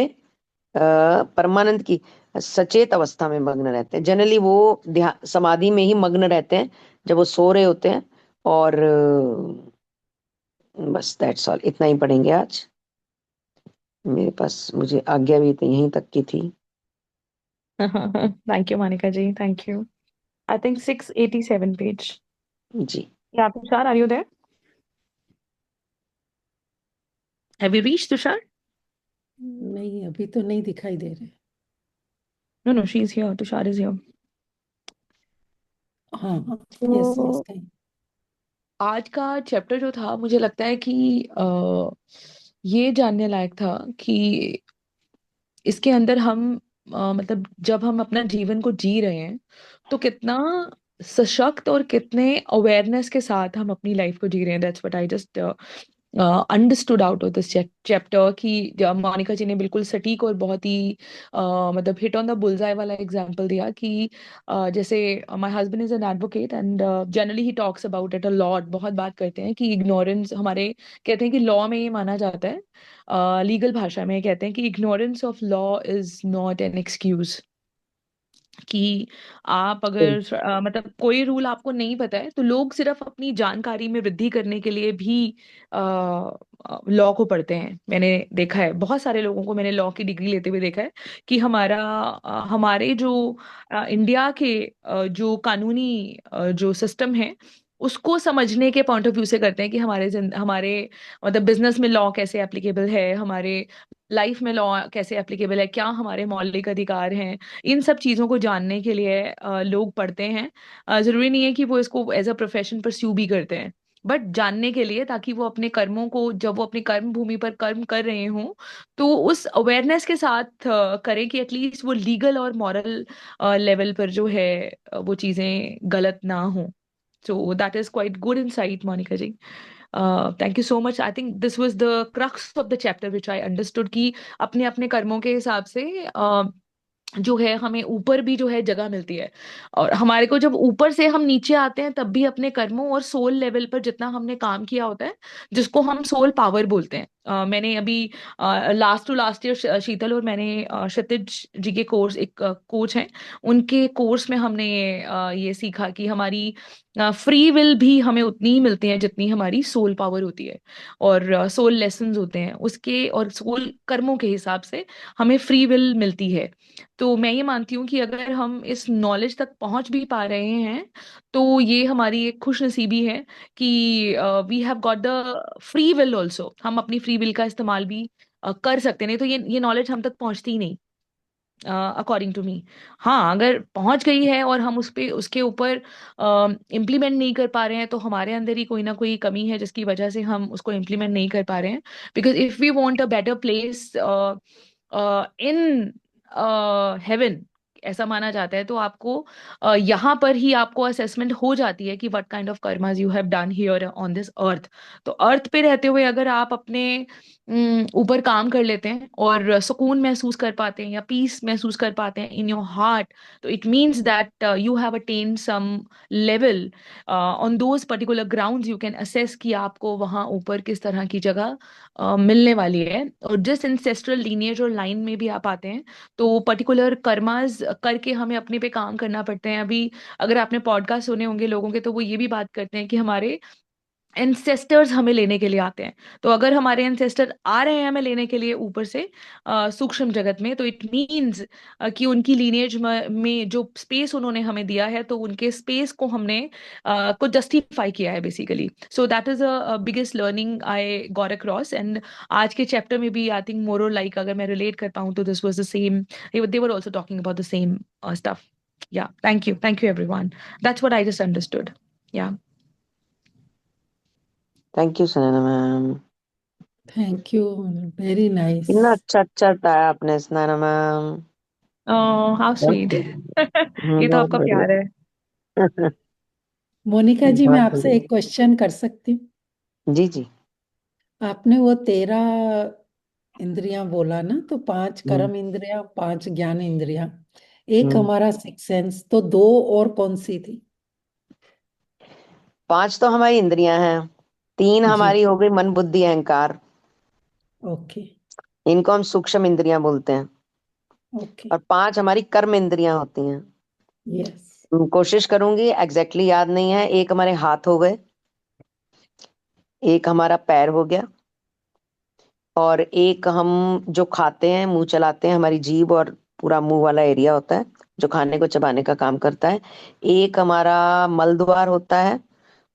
परमानंद की सचेत अवस्था में मग्न रहते हैं। जनरली वो समाधि में ही मग्न रहते हैं जब वो सो रहे होते हैं। और बस दैट्स ऑल, इतना ही पढ़ेंगे आज। मेरे पास मुझे आज्ञा भी यहीं तक की थी। Thank you Monika ji, thank you. I think 687 page. जी, Yeah, Tushar, are you there? Have you reached Tushar? नहीं, अभी तो नहीं दिखाई दे रहे। No, she's here. Tushar is here. हाँ हाँ, यस यस, तो आज का चैप्टर जो था, मुझे लगता है कि ये जानने लायक था कि इसके अंदर हम मतलब जब हम अपना जीवन को जी रहे हैं तो कितना सशक्त और कितने अवेयरनेस के साथ हम अपनी लाइफ को जी रहे हैं। That's what I just understood out of this chapter कि मोनिका जी ने बिल्कुल सटीक और बहुत ही मतलब हिट ऑन द बुलजाई वाला एग्जांपल दिया कि जैसे my husband is an advocate and generally he talks about it a lot. बहुत बात करते हैं कि इग्नोरेंस हमारे, कहते हैं कि लॉ में ये माना जाता है, लीगल भाषा में कहते हैं कि ignorance of law is not an excuse. कि आप अगर मतलब कोई रूल आपको नहीं पता है तो लोग सिर्फ अपनी जानकारी में वृद्धि करने के लिए भी लॉ को पढ़ते हैं। मैंने देखा है बहुत सारे लोगों को, मैंने लॉ की डिग्री लेते हुए देखा है कि हमारे जो इंडिया के जो कानूनी जो सिस्टम है उसको समझने के पॉइंट ऑफ व्यू से करते हैं कि हमारे मतलब बिजनेस में लॉ कैसे एप्लीकेबल है, हमारे लाइफ में लॉ कैसे एप्लीकेबल है, क्या हमारे मौलिक अधिकार हैं। इन सब चीज़ों को जानने के लिए लोग पढ़ते हैं। जरूरी नहीं है कि वो इसको एज अ प्रोफेशन परस्यू भी करते हैं, बट जानने के लिए, ताकि वो अपने कर्मों को, जब वो अपनी कर्म भूमि पर कर्म कर रहे हों तो उस अवेयरनेस के साथ करें कि एटलीस्ट वो लीगल और मॉरल लेवल पर जो है वो चीज़ें गलत ना हो। So that is quite good insight Monika ji. Thank you so much. I think this was the crux of the chapter which I understood कि अपने अपने कर्मों के हिसाब से जो है हमें ऊपर भी जो है जगह मिलती है। और हमारे को जब ऊपर से हम नीचे आते हैं तब भी अपने कर्मों और सोल लेवल पर जितना हमने काम किया होता है, जिसको हम सोल पावर बोलते हैं। मैंने अभी लास्ट टू लास्ट ईयर शीतल और मैंने क्षितिज जी के कोर्स, एक कोच हैं, उनके कोर्स में हमने ये सीखा कि हमारी फ्री विल भी हमें उतनी ही मिलती है जितनी हमारी सोल पावर होती है, और सोल लेसन्स होते हैं उसके, और सोल कर्मों के हिसाब से हमें फ्री विल मिलती है। तो मैं ये मानती हूँ कि अगर हम इस नॉलेज तक पहुंच भी पा रहे हैं तो ये हमारी एक खुश नसीबी है कि we have got the free will also. हम अपनी फ्री विल का इस्तेमाल भी कर सकते हैं, नहीं तो ये नॉलेज हम तक पहुंचती ही नहीं, अकॉर्डिंग टू मी। हाँ, अगर पहुंच गई है और हम उस पे उसके ऊपर इम्प्लीमेंट नहीं कर पा रहे हैं तो हमारे अंदर ही कोई ना कोई कमी है जिसकी वजह से हम उसको इम्प्लीमेंट नहीं कर पा रहे हैं। Because if we want a better place in heaven, ऐसा माना जाता है, तो आपको यहाँ पर ही आपको असेसमेंट हो जाती है कि what kind of karmas you have done here on this earth. तो अर्थ पे रहते हुए अगर आप अपने ऊपर काम कर लेते हैं और सुकून महसूस कर पाते हैं या पीस महसूस कर पाते हैं इन योर हार्ट, तो it means that you have attend some level on those particular grounds. You can assess कि आपको वहाँ ऊपर किस तरह की जगह मिलने वाली है। और जिस इंसेस्ट्रल लीनिएज और लाइन में भी आप आते हैं तो पर्टिकुलर कर्मास करके हमें अपने पे काम करना पड़ते हैं। अभी अगर आपने पॉडकास्ट सुने होंगे लोगों के, तो वो ये भी बात करते हैं कि हमारे एंसेस्टर्स हमें लेने के लिए आते हैं। तो अगर हमारे एंसेस्टर आ रहे हैं हमें लेने के लिए ऊपर से सूक्ष्म जगत में, तो इट मीन्स कि उनकी लीनिएज में जो स्पेस उन्होंने हमें दिया है, तो उनके स्पेस को हमने को जस्टिफाई किया है basically. So that is a biggest learning I got across. And आज के चैप्टर में भी आई थिंक मोर और लाइक अगर मैं रिलेट कर पाऊँ तो this was the same, they were also talking about the same stuff. Yeah thank you everyone, that's what I just understood. Yeah thank you Sunaina ma'am. Thank you, very nice. इतना अच्छा अच्छा बताया आपने सुनैना मैम। ओह हाउ बहुत स्वीट। ये तो बहुत आपका बढ़िया। प्यार है। मोनिका जी, मैं बहुत आपसे बढ़िया। एक क्वेश्चन कर सकती हूँ? जी जी। आपने वो 13 इंद्रियां बोला ना, तो 5 हम्म कर्म इंद्रियां, 5 ज्ञान इंद्रियां, एक हम्म। हमारा सिक्स सेंस, तो 2 और कौन सी थी? 5 तो हमारी इंद्रियां हैं, 3 जी, हमारी हो गई मन बुद्धि अहंकार, ओके, इनको हम सूक्ष्म इंद्रियां बोलते हैं। ओके, और 5 हमारी कर्म इंद्रियां होती हैं। यस, कोशिश करूंगी, एग्जैक्टली याद नहीं है। एक हमारे हाथ हो गए, एक हमारा पैर हो गया, और एक हम जो खाते हैं, मुंह चलाते हैं, हमारी जीभ और पूरा मुंह वाला एरिया होता है जो खाने को चबाने का काम करता है। एक हमारा मल द्वार होता है,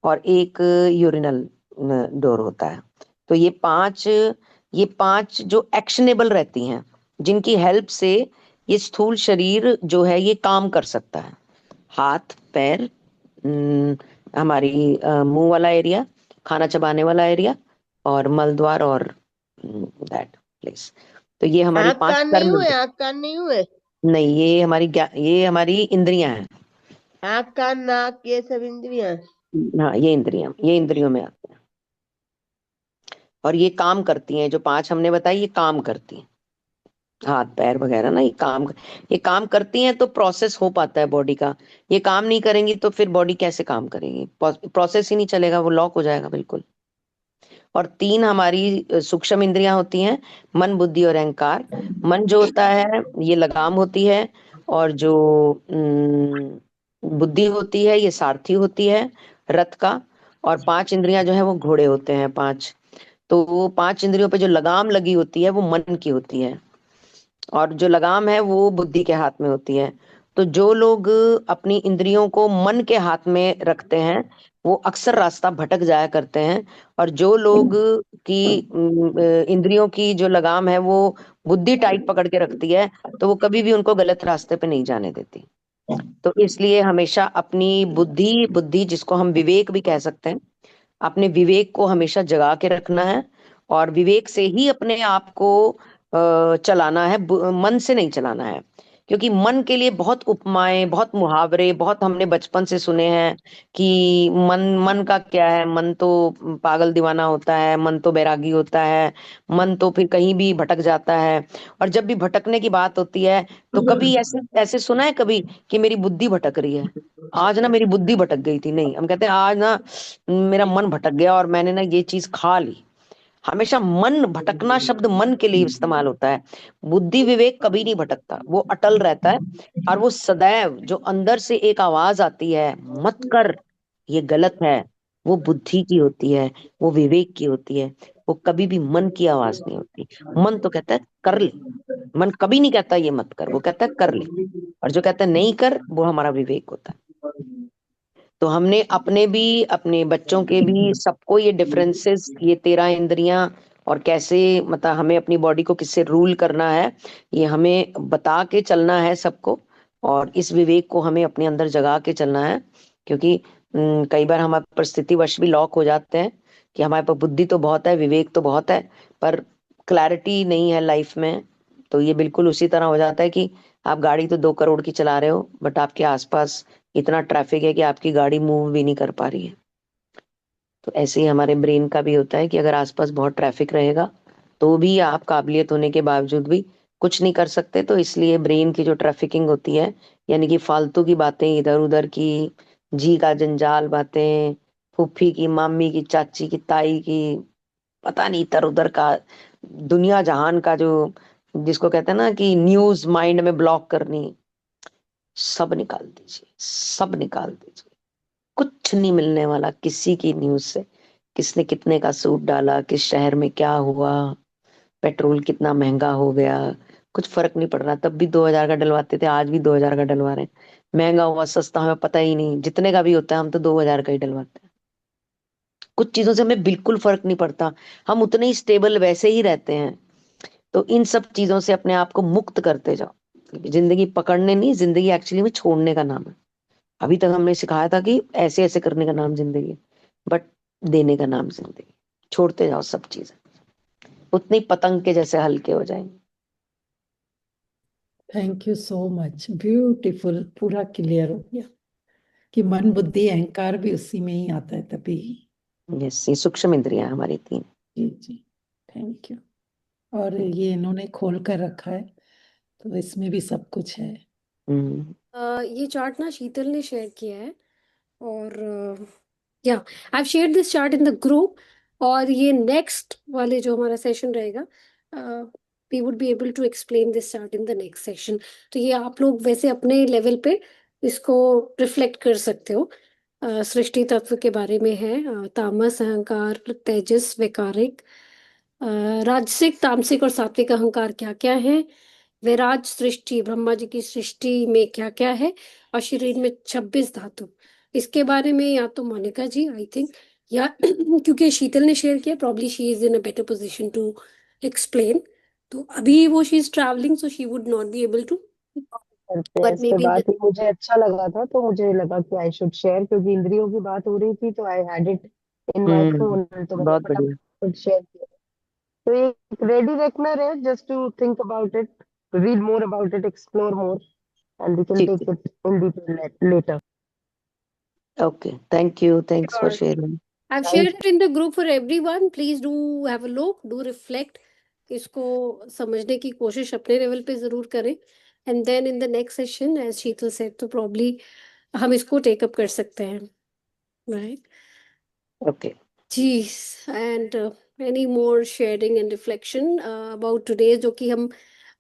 और एक यूरिनल डोर होता है। तो ये पांच जो एक्शनेबल रहती हैं, जिनकी हेल्प से ये स्थूल शरीर जो है ये काम कर सकता है। हाथ पैर, न, हमारी मुंह वाला एरिया, खाना चबाने वाला एरिया, और मल द्वार, और दैट प्लेस। तो ये हमारी आँख 5 कान नहीं कर्म हुए, आँख कान नहीं हुए, नहीं, ये हमारी इंद्रियां हैं। आँख कान नाक ये सब इंद्रियां। हाँ, ये इंद्रियों में आती हैं, और ये काम करती हैं। जो 5 हमने बताई ये काम करती हैं, हाथ पैर वगैरह ना, ये काम करती हैं, तो प्रोसेस हो पाता है बॉडी का। ये काम नहीं करेंगी तो फिर बॉडी कैसे काम करेगी? प्रोसेस ही नहीं चलेगा, वो लॉक हो जाएगा बिल्कुल। और 3 हमारी सूक्ष्म इंद्रियां होती हैं, मन बुद्धि और अहंकार। मन जो होता है ये लगाम होती है, और जो बुद्धि होती है ये सारथी होती है रथ का। और 5 इंद्रियां जो है वो घोड़े होते हैं, 5। तो वो 5 इंद्रियों पे जो लगाम लगी होती है वो मन की होती है, और जो लगाम है वो बुद्धि के हाथ में होती है। तो जो लोग अपनी इंद्रियों को मन के हाथ में रखते हैं वो अक्सर रास्ता भटक जाया करते हैं। और जो लोग की इंद्रियों की जो लगाम है वो बुद्धि टाइट पकड़ के रखती है, तो वो कभी भी उनको गलत रास्ते पे नहीं जाने देती। तो इसलिए हमेशा अपनी बुद्धि बुद्धि जिसको हम विवेक भी कह सकते हैं, अपने विवेक को हमेशा जगा के रखना है। और विवेक से ही अपने आप को चलाना है, मन से नहीं चलाना है। क्योंकि मन के लिए बहुत उपमाएं, बहुत मुहावरे, बहुत हमने बचपन से सुने हैं कि मन मन का क्या है, मन तो पागल दीवाना होता है, मन तो बैरागी होता है, मन तो फिर कहीं भी भटक जाता है। और जब भी भटकने की बात होती है तो कभी ऐसे ऐसे सुना है कभी कि मेरी बुद्धि भटक रही है, आज ना मेरी बुद्धि भटक गई थी? नहीं, हम कहते हैं आज ना मेरा मन भटक गया और मैंने ना ये चीज खा ली। हमेशा मन भटकना शब्द मन के लिए इस्तेमाल होता है। बुद्धि विवेक कभी नहीं भटकता, वो अटल रहता है। और वो सदैव जो अंदर से एक आवाज आती है, मत कर, ये गलत है, वो बुद्धि की होती है, वो विवेक की होती है। वो कभी भी मन की आवाज नहीं होती। मन तो कहता है कर ले, मन कभी नहीं कहता ये मत कर, वो कहता है कर ले। और जो कहता है नहीं कर, वो हमारा विवेक होता है। तो हमने अपने भी, अपने बच्चों के भी, सबको ये डिफरेंसेस, ये 13 इंद्रियां और कैसे, मतलब हमें अपनी बॉडी को किससे रूल करना है, ये हमें बता के चलना है सबको। और इस विवेक को हमें अपने अंदर जगा के चलना है। क्योंकि कई बार हमारे परिस्थितिवश भी लॉक हो जाते हैं कि हमारे पास बुद्धि तो बहुत है, विवेक तो बहुत है, पर क्लैरिटी नहीं है लाइफ में। तो ये बिल्कुल उसी तरह हो जाता है कि आप गाड़ी तो 2 करोड़ की चला रहे हो, बट आपके आसपास इतना ट्रैफिक है कि आपकी गाड़ी मूव भी नहीं कर पा रही है। तो ऐसे ही हमारे ब्रेन का भी होता है कि अगर आसपास बहुत ट्रैफिक रहेगा तो भी आप काबिलियत होने के बावजूद भी कुछ नहीं कर सकते। तो इसलिए ब्रेन की जो ट्रैफिकिंग होती है, यानी कि फालतू की बातें, इधर उधर की जी का जंजाल बातें, फूफी की, मामी की, चाची की, ताई की, पता नहीं इधर उधर का दुनिया जहान का जो, जिसको कहते हैं ना कि न्यूज माइंड में ब्लॉक करनी, सब निकाल दीजिए, सब निकाल दीजिए। कुछ नहीं मिलने वाला किसी की न्यूज से। किसने कितने का सूट डाला, किस शहर में क्या हुआ, पेट्रोल कितना महंगा हो गया, कुछ फर्क नहीं पड़ रहा। तब भी 2,000 का डलवाते थे, आज भी 2,000 का डलवा रहे हैं। महंगा हुआ सस्ता हमें पता ही नहीं, जितने का भी होता है हम तो 2,000 का ही डलवाते हैं। कुछ चीजों से हमें बिल्कुल फर्क नहीं पड़ता, हम उतने ही स्टेबल वैसे ही रहते हैं। तो इन सब चीजों से अपने आप को मुक्त करते जाओ। जिंदगी पकड़ने नहीं, जिंदगी एक्चुअली में छोड़ने का नाम है। अभी तक हमने सिखाया था कि ऐसे ऐसे करने का नाम जिंदगी है, बट देने का नाम जिंदगी। छोड़ते जाओ सब चीजें, उतनी पतंग के जैसे हल्के हो जाएंगे। Thank you so much, beautiful, पूरा क्लियर हो गया कि मन बुद्धि अहंकार भी उसी में ही आता है तभी। यस, ये सूक्ष्म इंद्रियां हैं हमारी 3। जी जी, थैंक यू। और ये इन्होंने खोल कर रखा है तो इसमें भी सब कुछ है। हम्म। ये चार्ट ना शीतल ने शेयर किया है, और या I share this chart in the group. और ये नेक्स्ट वाले जो हमारा सेशन रहेगा, we would be able to explain this chart in the next session. तो ये आप लोग वैसे अपने लेवल पे इसको रिफ्लेक्ट कर सकते हो। सृष्टि तत्व के बारे में है, तामस अहंकार, तेजस वैकारिक, राजसिक तामसिक और सात्विक अहंकार क्या क्या है, विराज सृष्टि ब्रह्मा जी की सृष्टि में क्या क्या है, और शरीर में 26 धातु। इसके बारे में या तो मोनिका जी, आई थिंक, या क्योंकि शीतल ने शेयर किया, probably she is in a better position to explain. तो अभी वो she is travelling, so she would not be able to, करते हैं बट इस मे पे बी। बात। ये मुझे अच्छा लगा था तो मुझे लगा कि आई शुड शेयर, क्योंकि इंद्रियों की बात हो रही थी तो I had it in my phone, तो मैंने बहुत बढ़िया। फटाफट शेयर किया। तो ये रेडी रेकनर है, just to think about it, read more about it, explore more, and we can ठीक take है। it in detail later. Okay, thank you, thanks for Sure. Sharing. I've Thank shared it in the group for everyone. Please do have a look, do reflect. इसको समझने की कोशिश अपने लेवल पे जरूर करें, and then in the next session as Sheetal said तो प्रॉब्ली हम इसको टेकअप कर सकते हैं, राइट? ओके। जी। And any more sharing and reflection about today, जो कि हम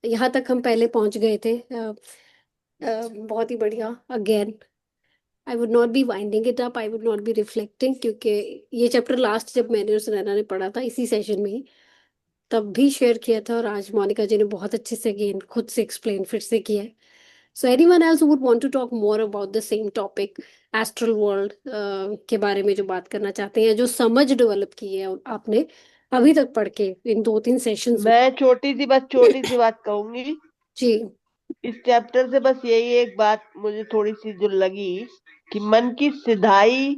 यहाँ तक हम पहले पहुंच गए थे। बहुत ही बढ़िया। Again I would not B winding it up, I would not B reflecting, क्योंकि ये चैप्टर लास्ट जब मैंने और सुनैना ने पढ़ा था इसी सेशन में ही, तब भी शेयर किया था, और आज मोनिका जी ने बहुत अच्छे से अगेन खुद से एक्सप्लेन फिर से किया है। So anyone else would want to talk more about the same topic, astral world के बारे में जो बात करना चाहते हैं, जो समझ डेवलप की है आपने अभी तक पढ़ के इन 2-3 सेशंस में। मैं छोटी सी बात कहूंगी जी। इस चैप्टर से। बस यही एक बात मुझे थोड़ी सी जो लगी कि मन की सिधाई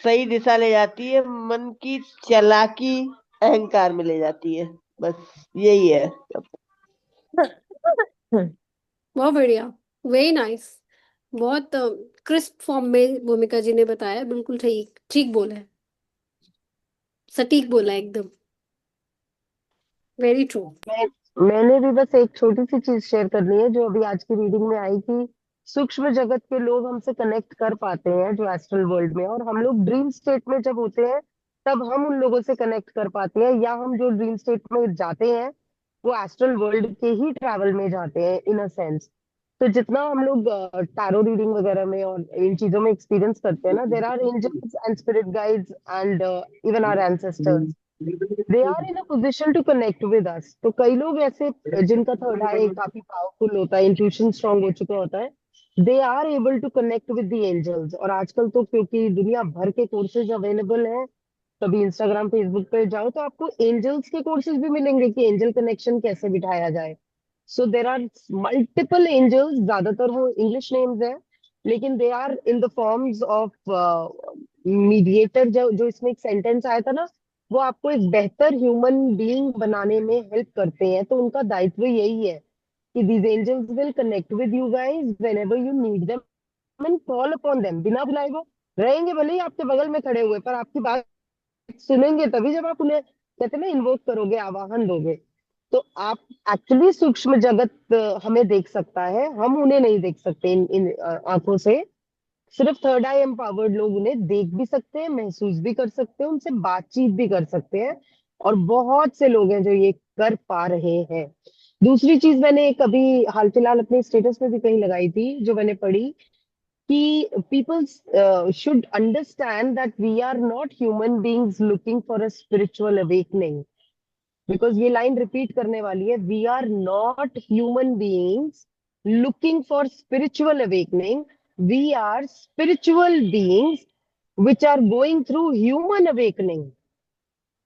सही दिशा ले जाती है, मन की चालाकी अहंकार में ले जाती है। बस यही है। बहुत बढ़िया, वेरी नाइस। बहुत क्रिस्प फॉर्म में भूमिका जी ने बताया, बिल्कुल ठीक ठीक बोला है, सटीक बोला है एकदम, वेरी ट्रू। मैं मैंने भी बस एक छोटी सी चीज शेयर करनी है जो अभी आज की रीडिंग में आई कि सूक्ष्म जगत के लोग हमसे कनेक्ट कर पाते हैं जो एस्ट्रल वर्ल्ड में, और हम लोग ड्रीम स्टेट में जब होते हैं तब हम उन लोगों से कनेक्ट कर पाते हैं, या हम जो ड्रीम स्टेट में जाते हैं वो एस्ट्रल वर्ल्ड के ही ट्रैवल में जाते हैं इन अ सेंस। तो जितना हम लोग टैरो रीडिंग वगैरह में और इन चीजों में एक्सपीरियंस करते हैं ना, there are angels and spirit guides and even our ancestors, they are in a position to connect with us. तो कई लोग ऐसे जिनका थर्ड आई काफी पावरफुल होता है, इंट्यूशन स्ट्रांग हो चुका होता है, they are able to connect with the angels. और आजकल तो क्योंकि दुनिया भर के कोर्सेज अवेलेबल हैं, कभी इंस्टाग्राम फेसबुक पे जाओ तो आपको एंजल्स के कोर्सेज भी मिलेंगे कि एंजल कनेक्शन कैसे बिठाया जाए। So there are multiple angels, ज्यादातर वो इंग्लिश नेम्स है, लेकिन they are in the forms of mediator. जो जो इसमें एक सेंटेंस आया था ना, वो आपको एक बेहतर ह्यूमन बीइंग बनाने में हेल्प करते हैं। तो उनका दायित्व यही है कि these angels will connect with you guys whenever you need them and call upon them। बिना बुलाए वो रहेंगे, भले ही आपके बगल में खड़े हुए, पर आपकी बात सुनेंगे तभी जब आप उन्हें कहते हैं ना इन्वोक करोगे, आवाहन दोगे। तो आप एक्चुअली सूक्ष्म जगत हमें देख सकता है, हम उन्हें नहीं देख सकते इन आंखों से। सिर्फ थर्ड आई एम्पावर्ड लोग उन्हें देख भी सकते हैं, महसूस भी कर सकते हैं, उनसे बातचीत भी कर सकते हैं, और बहुत से लोग हैं जो ये कर पा रहे हैं। दूसरी चीज मैंने कभी हाल फिलहाल अपने स्टेटस में भी कहीं लगाई थी, जो मैंने पढ़ी कि people should understand that we are not human beings looking for a spiritual awakening. Because ये लाइन रिपीट करने वाली है, we are not human beings looking for spiritual awakening, we are spiritual beings which are going through human awakening.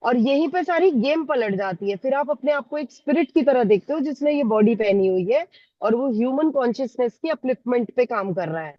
और यहीं पे सारी गेम पलट जाती है, फिर आप अपने आप को एक स्पिरिट की तरह देखते हो जिसने ये बॉडी पहनी हुई है, और वो ह्यूमन कॉन्शियसनेस की अपलिफ्टमेंट पे काम कर रहा है।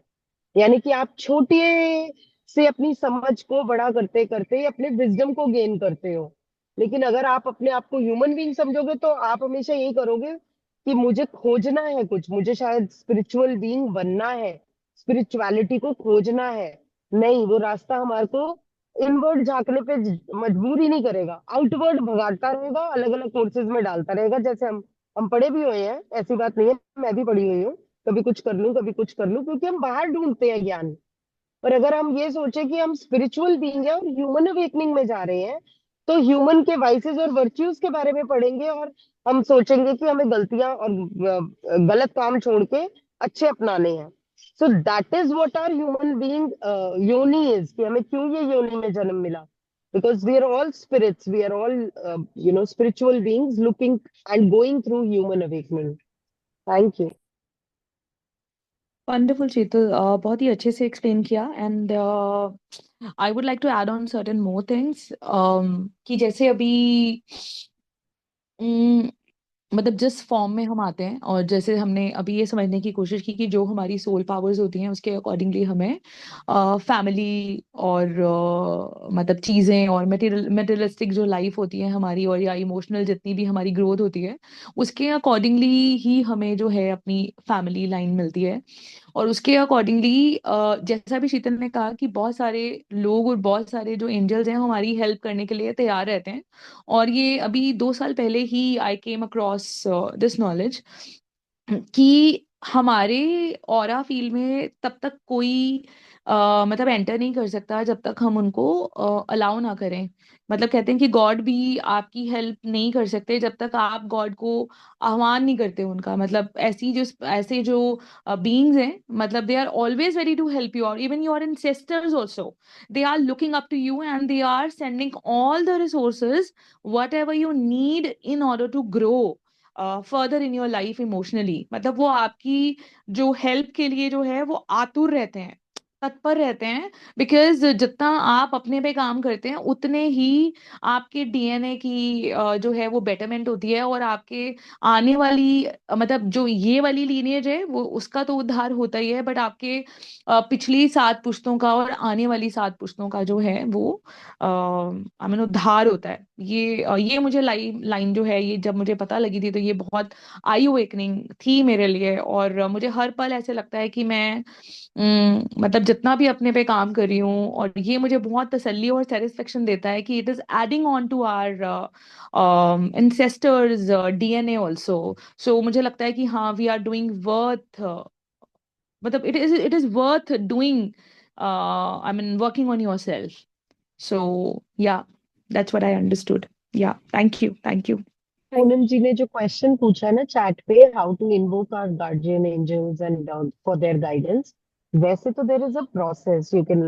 यानी कि आप छोटे से अपनी समझ को बड़ा करते करते अपने विजडम को गेन करते हो। लेकिन अगर आप अपने आप को ह्यूमन बीइंग समझोगे तो आप हमेशा यही करोगे कि मुझे खोजना है कुछ, मुझे शायद स्पिरिचुअल बीइंग बनना है, स्पिरिचुअलिटी को खोजना है। नहीं, वो रास्ता हमारे को इनवर्ड झांकने पे मजबूर ही नहीं करेगा, आउटवर्ड भगाता रहेगा, अलग अलग कोर्सेज में डालता रहेगा। जैसे हम पढ़े भी हुए हैं, ऐसी बात नहीं है, मैं भी पढ़ी हुई हूँ, कभी कुछ कर लूं कभी कुछ कर लूं, क्योंकि हम बाहर ढूंढते हैं ज्ञान। पर अगर हम ये सोचे कि हम स्पिरिचुअल बीइंग है और ह्यूमन अवेकनिंग में जा रहे हैं, तो ह्यूमन के वाइसेस और वर्च्यूज के बारे में पढ़ेंगे, और हम सोचेंगे कि हमें गलतियां और गलत काम छोड़ के अच्छे अपनाने हैं। So that is what are human being योनि इज, कि हमें क्यों ये योनि में जन्म मिला। Because we are all spirits, we are all spiritual beings looking and going through human awakening. Thank you. Wonderful Sheetal, बहुत ही अच्छे से एक्सप्लेन किया। And I would like to add on certain more things, कि जैसे अभी मतलब जिस फॉर्म में हम आते हैं, और जैसे हमने अभी ये समझने की कोशिश की कि जो हमारी सोल पावर्स होती हैं उसके अकॉर्डिंगली हमें फैमिली और मतलब चीज़ें और मटेरियलिस्टिक जो लाइफ होती है हमारी, और या इमोशनल जितनी भी हमारी ग्रोथ होती है, उसके अकॉर्डिंगली ही हमें जो है अपनी फैमिली लाइन मिलती है। और उसके अकॉर्डिंगली जैसा भी शीतल ने कहा कि बहुत सारे लोग और बहुत सारे जो एंजल्स हैं हमारी हेल्प करने के लिए तैयार रहते हैं। और ये अभी 2 साल पहले ही आई केम अक्रॉस दिस नॉलेज कि हमारे ऑरा फील्ड में तब तक कोई मतलब एंटर नहीं कर सकता जब तक हम उनको अलाउ ना करें। मतलब कहते हैं कि गॉड भी आपकी हेल्प नहीं कर सकते जब तक आप गॉड को आह्वान नहीं करते उनका। मतलब ऐसे जो बीइंग्स हैं, मतलब they are always ready to help you, और even your ancestors also, they are looking up to you and they are sending all the resources whatever you need in order to grow further in your life emotionally. मतलब वो आपकी जो हेल्प के लिए जो है वो आतुर रहते हैं। तत्पर रहते हैं, बिकॉज जितना आप अपने पे काम करते हैं उतने ही आपके डीएनए की जो है वो बेटरमेंट होती है, और आपके आने वाली मतलब जो ये वाली लीनियज है वो उसका तो उद्धार होता ही है, बट आपके पिछली 7 पुश्तों का और आने वाली 7 पुश्तों का जो है वो आई मीन उद्धार होता है। ये मुझे लाइन जो है ये जब मुझे पता लगी थी तो ये बहुत आई अवेकनिंग थी मेरे लिए, और मुझे हर पल ऐसे लगता है कि मैं मतलब जितना भी अपने पे काम कर रही हूँ, और ये मुझे बहुत तसल्ली और सेटिस्फेक्शन देता है कि it is adding on to our ancestors DNA also. So मुझे लगता है कि हाँ, वी आर डूइंग वर्थ, मतलब it is worth doing, I mean working on your self. So yeah, that's what I understood. Yeah, thank you. Poonam ji ने जो क्वेश्चन पूछा ना चैट पे, how to invoke our guardian angels and for their guidance, वैसे तो there is a process, you can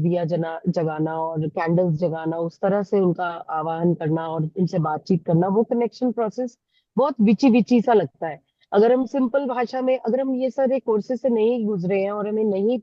दिया जगाना और कैंडल्स जगाना, उस तरह से उनका आवाहन करना और उनसे बातचीत करना, वो कनेक्शन प्रोसेस बहुत विची विची सा लगता है। अगर हम सिंपल भाषा में, अगर हम ये सारे कोर्सेज से नहीं गुजरे हैं और हमें नहीं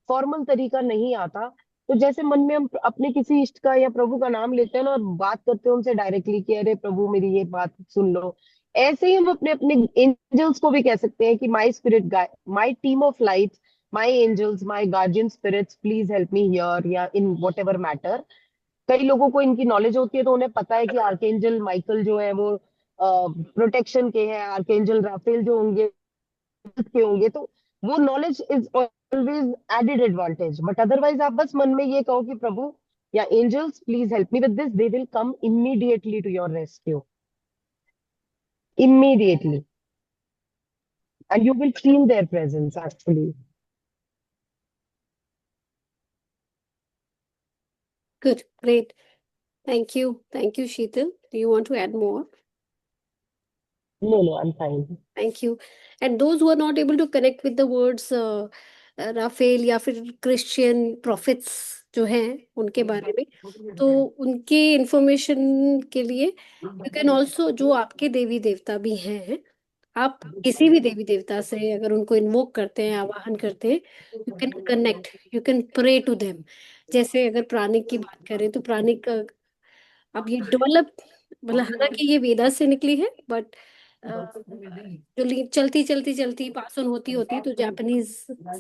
फॉर्मल तरीका नहीं आता, तो जैसे मन में हम अपने किसी इष्ट का या प्रभु का नाम लेते हैं ना और बात करते हैं उनसे डायरेक्टली कि अरे प्रभु मेरी ये बात सुन लो, ऐसे ही हम अपने अपने एंजल्स को भी कह सकते हैं कि my spirit guide, my team of lights, my angels, my guardian spirits, please help me here या इन वट एवर मैटर। कई लोगों को इनकी नॉलेज होती है तो उन्हें पता है कि आर्केंजल माइकल जो है वो प्रोटेक्शन के हैं, आर्केंजल राफेल जो होंगे के होंगे, तो वो knowledge is always added advantage. But otherwise आप बस मन में ये कहो कि प्रभु या angels please help me with this, they will come immediately to your rescue, immediately, and you will feel their presence actually. Good, great. Thank you. Thank you, Sheetal. Do you want to add more? No, I'm fine. Thank you. And those who are not able to connect with the words Raphael या फिर क्रिश्चियन प्रॉफिट्स जो हैं उनके बारे में, तो उनके इंफॉर्मेशन के लिए यू कैन ऑल्सो, जो आपके देवी देवता भी हैं, आप किसी भी देवी देवता से अगर उनको इन्वोक करते हैं, आवाहन करते हैं, you can connect, you can pray to them. जैसे अगर प्राणिक की बात करें तो प्राणिक, अब ये डेवलप, मतलब हालांकि ये वेदा से निकली है, बट जो चलती चलती चलती पास ऑन होती होती तो जापानीज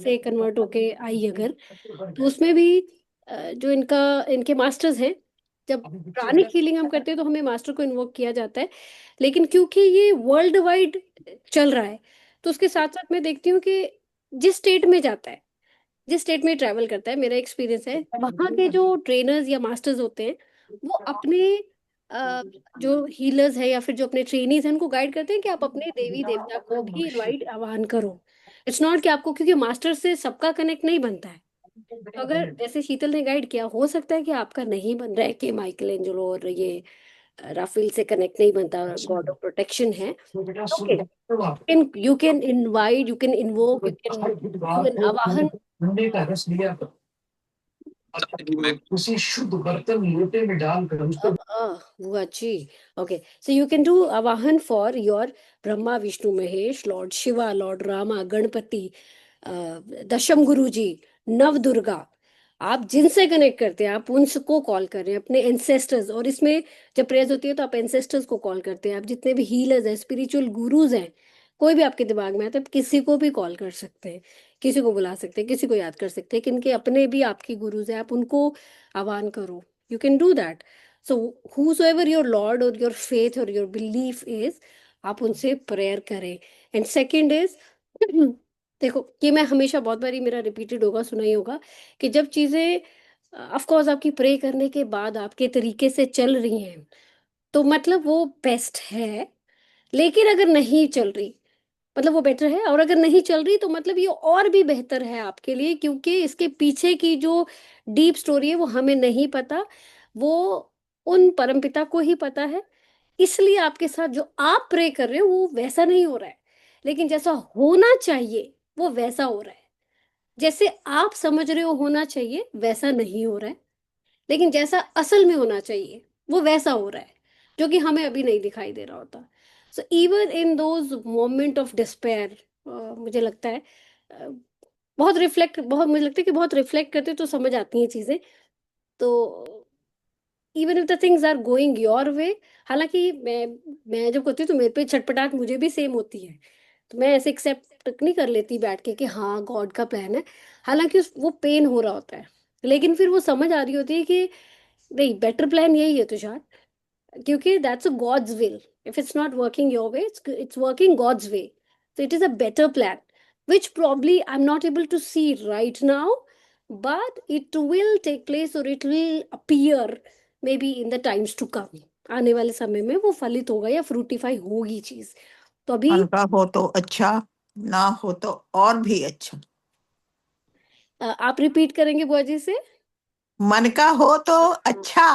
से कन्वर्ट होके आई अगर, तो उसमें भी जो इनका, इनके मास्टर्स हैं, जब प्राणिक हीलिंग हम करते हैं तो हमें मास्टर को इन्वोक किया जाता है। लेकिन क्योंकि ये वर्ल्ड वाइड चल रहा है, तो उसके साथ साथ मैं देखती हूँ कि जिस स्टेट में जाता है, जिस स्टेट में ट्रैवल करता है, मेरा एक्सपीरियंस है वहाँ के जो ट्रेनर्स या मास्टर्स होते हैं, वो अपने अ, जो हीलर्स है या फिर जो अपने ट्रेनीज हैं उनको गाइड करते हैं कि आप अपने देवी देवता को भी इनवाइट, आह्वान करो। इट्स नॉट कि आपको, क्योंकि मास्टर से सबका कनेक्ट नहीं बनता है, तो अगर जैसे शीतल ने गाइड किया, हो सकता है कि आपका नहीं बन रहा है कि माइकल एंजेलो और ये राफेल से कनेक्ट नहीं बनता, गॉड ऑफ प्रोटेक्शन है, okay, you can invite, you can invoke, you can do an आवाहन। किसी शुद्ध बर्तन लोटे में डालकर उसको बुआ जी, okay, so you can do आवाहन for your Brahma Vishnu Mahesh, lord Shiva, lord Rama, Ganapati, दशम गुरु जी, नव दुर्गा, आप जिनसे कनेक्ट करते हैं आप उनको कॉल कर रहे हैं, अपने एंसेस्टर्स। और इसमें जब प्रेयर्स होती है तो आप एंसेस्टर्स को कॉल करते हैं, आप जितने भी हीलर्स हैं, स्पिरिचुअल गुरुज हैं, कोई भी आपके दिमाग में आता है, आप किसी को भी कॉल कर सकते हैं, किसी को बुला सकते हैं, किसी को याद कर सकते हैं, किनके अपने भी आपकी गुरुज हैं, आप उनको आह्वान करो, you can do that. So whosoever your lord or your faith or your belief is, आप उनसे प्रेयर करें। एंड सेकंड इज देखो, ये मैं हमेशा, बहुत बारी मेरा रिपीटेड होगा, सुना ही होगा, कि जब चीजें ऑफ कोर्स आपकी प्रे करने के बाद आपके तरीके से चल रही हैं तो मतलब वो बेस्ट है, लेकिन अगर नहीं चल रही मतलब वो बेटर है, और अगर नहीं चल रही तो मतलब ये और भी बेहतर है आपके लिए, क्योंकि इसके पीछे की जो डीप स्टोरी है वो हमें नहीं पता, वो उन परमपिता को ही पता है। इसलिए आपके साथ जो आप प्रे कर रहे हो वो वैसा नहीं हो रहा है, लेकिन जैसा होना चाहिए वो वैसा हो रहा है। जैसे आप समझ रहे हो होना चाहिए वैसा नहीं हो रहा है, लेकिन जैसा असल में होना चाहिए वो वैसा हो रहा है, जो कि हमें अभी नहीं दिखाई दे रहा होता। So even in those moment of despair, मुझे लगता है बहुत मुझे लगता है कि बहुत रिफ्लेक्ट करते तो समझ आती हैं चीजें। तो even if the things are going your way, हालांकि मैं जब करती हूँ तो मेरे पे छटपटाहट मुझे भी सेम होती है, तो मैं ऐसे एक्सेप्ट नहीं कर लेती बैठ के कि हाँ गॉड का प्लान है, हालांकि वो पेन हो रहा होता है, लेकिन फिर वो समझ आ रही होती है कि नहीं, बेटर प्लान यही है तुषार, क्योंकि that's a God's will. If it's not working your way, it's working God's way, so it is a better plan, which probably I'm not able to see right now, but it will take place or it will appear maybe in the times to come। आने वाले समय में वो फलित होगा या फ्रूटिफाई होगी चीज। तो अभी मन का हो तो अच्छा, ना हो तो और भी अच्छा। आप रिपीट करेंगे बुआ जी से? मन का हो तो अच्छा,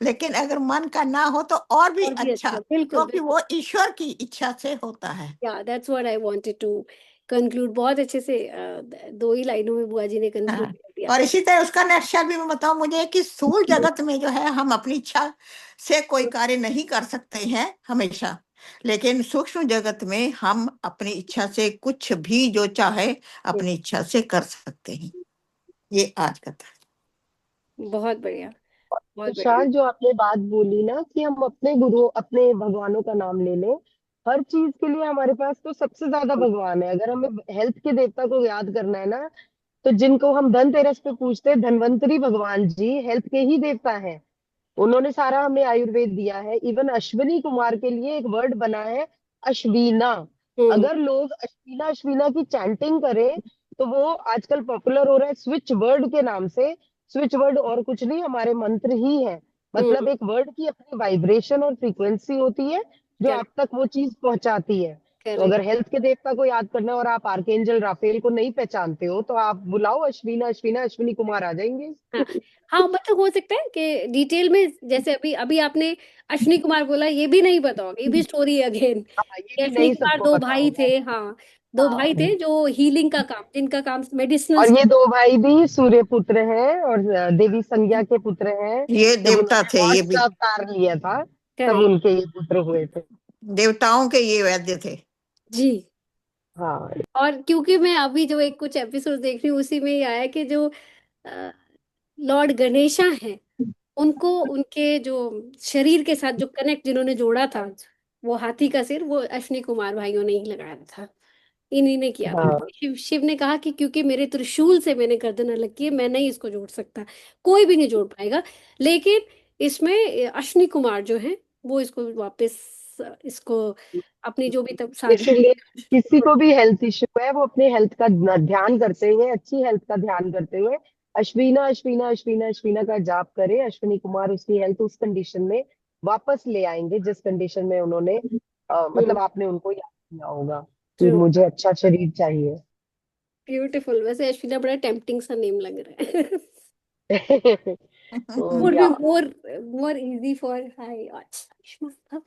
लेकिन अगर मन का ना हो तो और भी और भी अच्छा, अच्छा, बिल्कुल क्योंकि बिल्कुल। वो ईश्वर की इच्छा से होता है। या that's what I wanted to conclude. बहुत अच्छे से दो ही लाइनों में बुआ जी ने कंक्लूड हाँ, कर दिया। और इसी तरह उसका नक्शा भी मैं बताऊं मुझे कि स्थूल जगत में जो है हम अपनी इच्छा से कोई कार्य नहीं कर सकते हैं हमेशा, लेकिन सूक्ष्म जगत में हम अपनी इच्छा से कुछ भी जो चाहे अपनी इच्छा से कर सकते हैं। ये आज का था। बहुत बढ़िया, बहुत बढ़िया। तुषार, जो आपने बात बोली ना कि हम अपने गुरु अपने भगवानों का नाम ले लें, हर चीज के लिए हमारे पास तो सबसे ज्यादा भगवान है। अगर हमें हेल्थ के देवता को याद करना है ना, तो जिनको हम धनतेरस पे पूजते हैं, धन्वंतरी भगवान जी हेल्थ के ही देवता हैं। उन्होंने सारा हमें आयुर्वेद दिया है। इवन अश्विनी कुमार के लिए एक वर्ड बना है, अश्वीना। अगर लोग अश्वीना अश्वीना की चैंटिंग करें, तो वो आजकल पॉपुलर हो रहा है स्विच वर्ड के नाम से। स्विच वर्ड और कुछ नहीं, हमारे मंत्र ही है। मतलब एक वर्ड की अपनी वाइब्रेशन और फ्रीक्वेंसी होती है जो आप तक वो चीज पहुंचाती है। तो अगर हेल्थ के देवता को याद करना है और आप आर्केंजल राफेल को नहीं पहचानते हो, तो आप बुलाओ अश्विना अश्विना, अश्विनी कुमार आ जाएंगे। हाँ हाँ, मतलब हो सकता है कि डिटेल में, जैसे अभी अभी आपने अश्विनी कुमार बोला, ये भी नहीं पता होगा, ये भी स्टोरी अगेन। हाँ, ये भी अश्विनी नहीं कुमार सबको दो पता भाई होगा। थे, हाँ, दो भाई थे जो हीलिंग का काम, जिनका काम मेडिसिनल। और ये दो भाई भी सूर्य पुत्र हैं और देवी संज्ञा के पुत्र हैं। ये जब देवता उन्होंने थे, ये मॉर्स भी का अवतार लिया था, तब करेक्ट उनके ये पुत्र हुए थे। देवताओं के ये वैद्य थे। जी। हाँ, और क्योंकि मैं अभी जो एक कुछ एपिसोड देख रही हूँ, उसी में ही आया कि जो लॉर्ड गणेशा हैं, उनको उनके जो शरीर के साथ जो कनेक्ट जिन्होंने जोड़ा था, वो हाथी का सिर, वो अश्विनी कुमार भाइयों ने ही लगाया था, इन्हीं ने किया था। हाँ। शिव शिव ने कहा कि क्योंकि मेरे त्रिशूल से मैंने गर्दन अलग की है, मैं नहीं इसको जोड़ सकता, कोई भी नहीं जोड़ पाएगा, लेकिन इसमें अश्विनी कुमार जो है वो इसको वापस, इसको अपनी जो भी तब साधना। इसीलिए किसी को भी हेल्थ इश्यू है, वो अपने हेल्थ का ध्यान करते हुए, अच्छी हेल्थ का ध्यान करते हुए अश्विना अश्विना अश्विना अश्विना का जाप करे। अश्विनी कुमार उसकी हेल्थ उस कंडीशन में वापस ले आएंगे जिस कंडीशन में उन्होंने मतलब आपने उनको याद किया होगा कि ट्रू, मुझे अच्छा शरीर चाहिए। ब्यूटीफुल। वैसे अश्विना बड़ा टेम्पटिंग सा नेम लग रहा है। तो would be या more easy for, hi Ashma,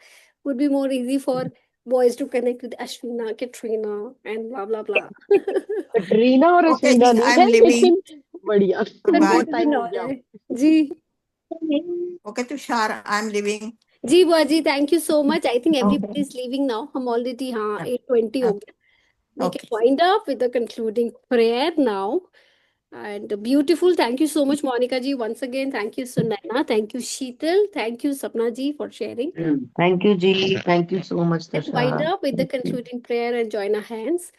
would be more easy for boys to connect with Ashwina, Katrina and blah blah blah। Katrina और ओके अश्विना जी, नहीं आई है, एम लिविंग, लेकिन बढ़िया, गुड बाय। बहुत टाइम कंफ्यूजन हो हो गया। जाए जी। Okay Tushar, I am leaving. जी बुआ जी, thank you so much. I think okay, everybody is leaving now, हम ऑलरेडी, हाँ, 8:20 हो गया। We can okay. wind up with a concluding prayer now. And beautiful. Thank you so much, Monica ji. Once again, thank you, Sunaina. Thank you, Sheetal. Thank you, Sapna ji, for sharing. Thank you ji, thank you so much Let's wind Tushar. up with the concluding prayer and join our hands.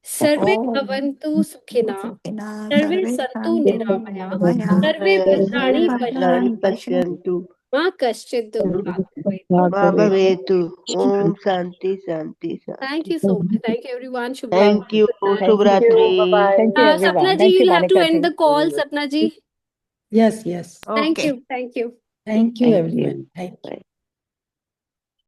Sarve bhavantu sukhina, sarve survey santu शान्तिः niramaya, मया sarve bhadrani भद्राणि pashyantu, पश्यन्तु ma kaschid dukhat bhavet. मा भवेतु। ओम शांति शांति Thank शांति। you so much. Thank you, everyone. Shubh Ratri. Thank you, Good night. Thank you, शुभ bye bye. Thank you, Sapna everyone. ji, Thank you, you'll have to Monica end ji. the call, Sapna ji. Yes, yes. Thank okay. you. Thank you. Thank you, thank everyone. You. Thank you.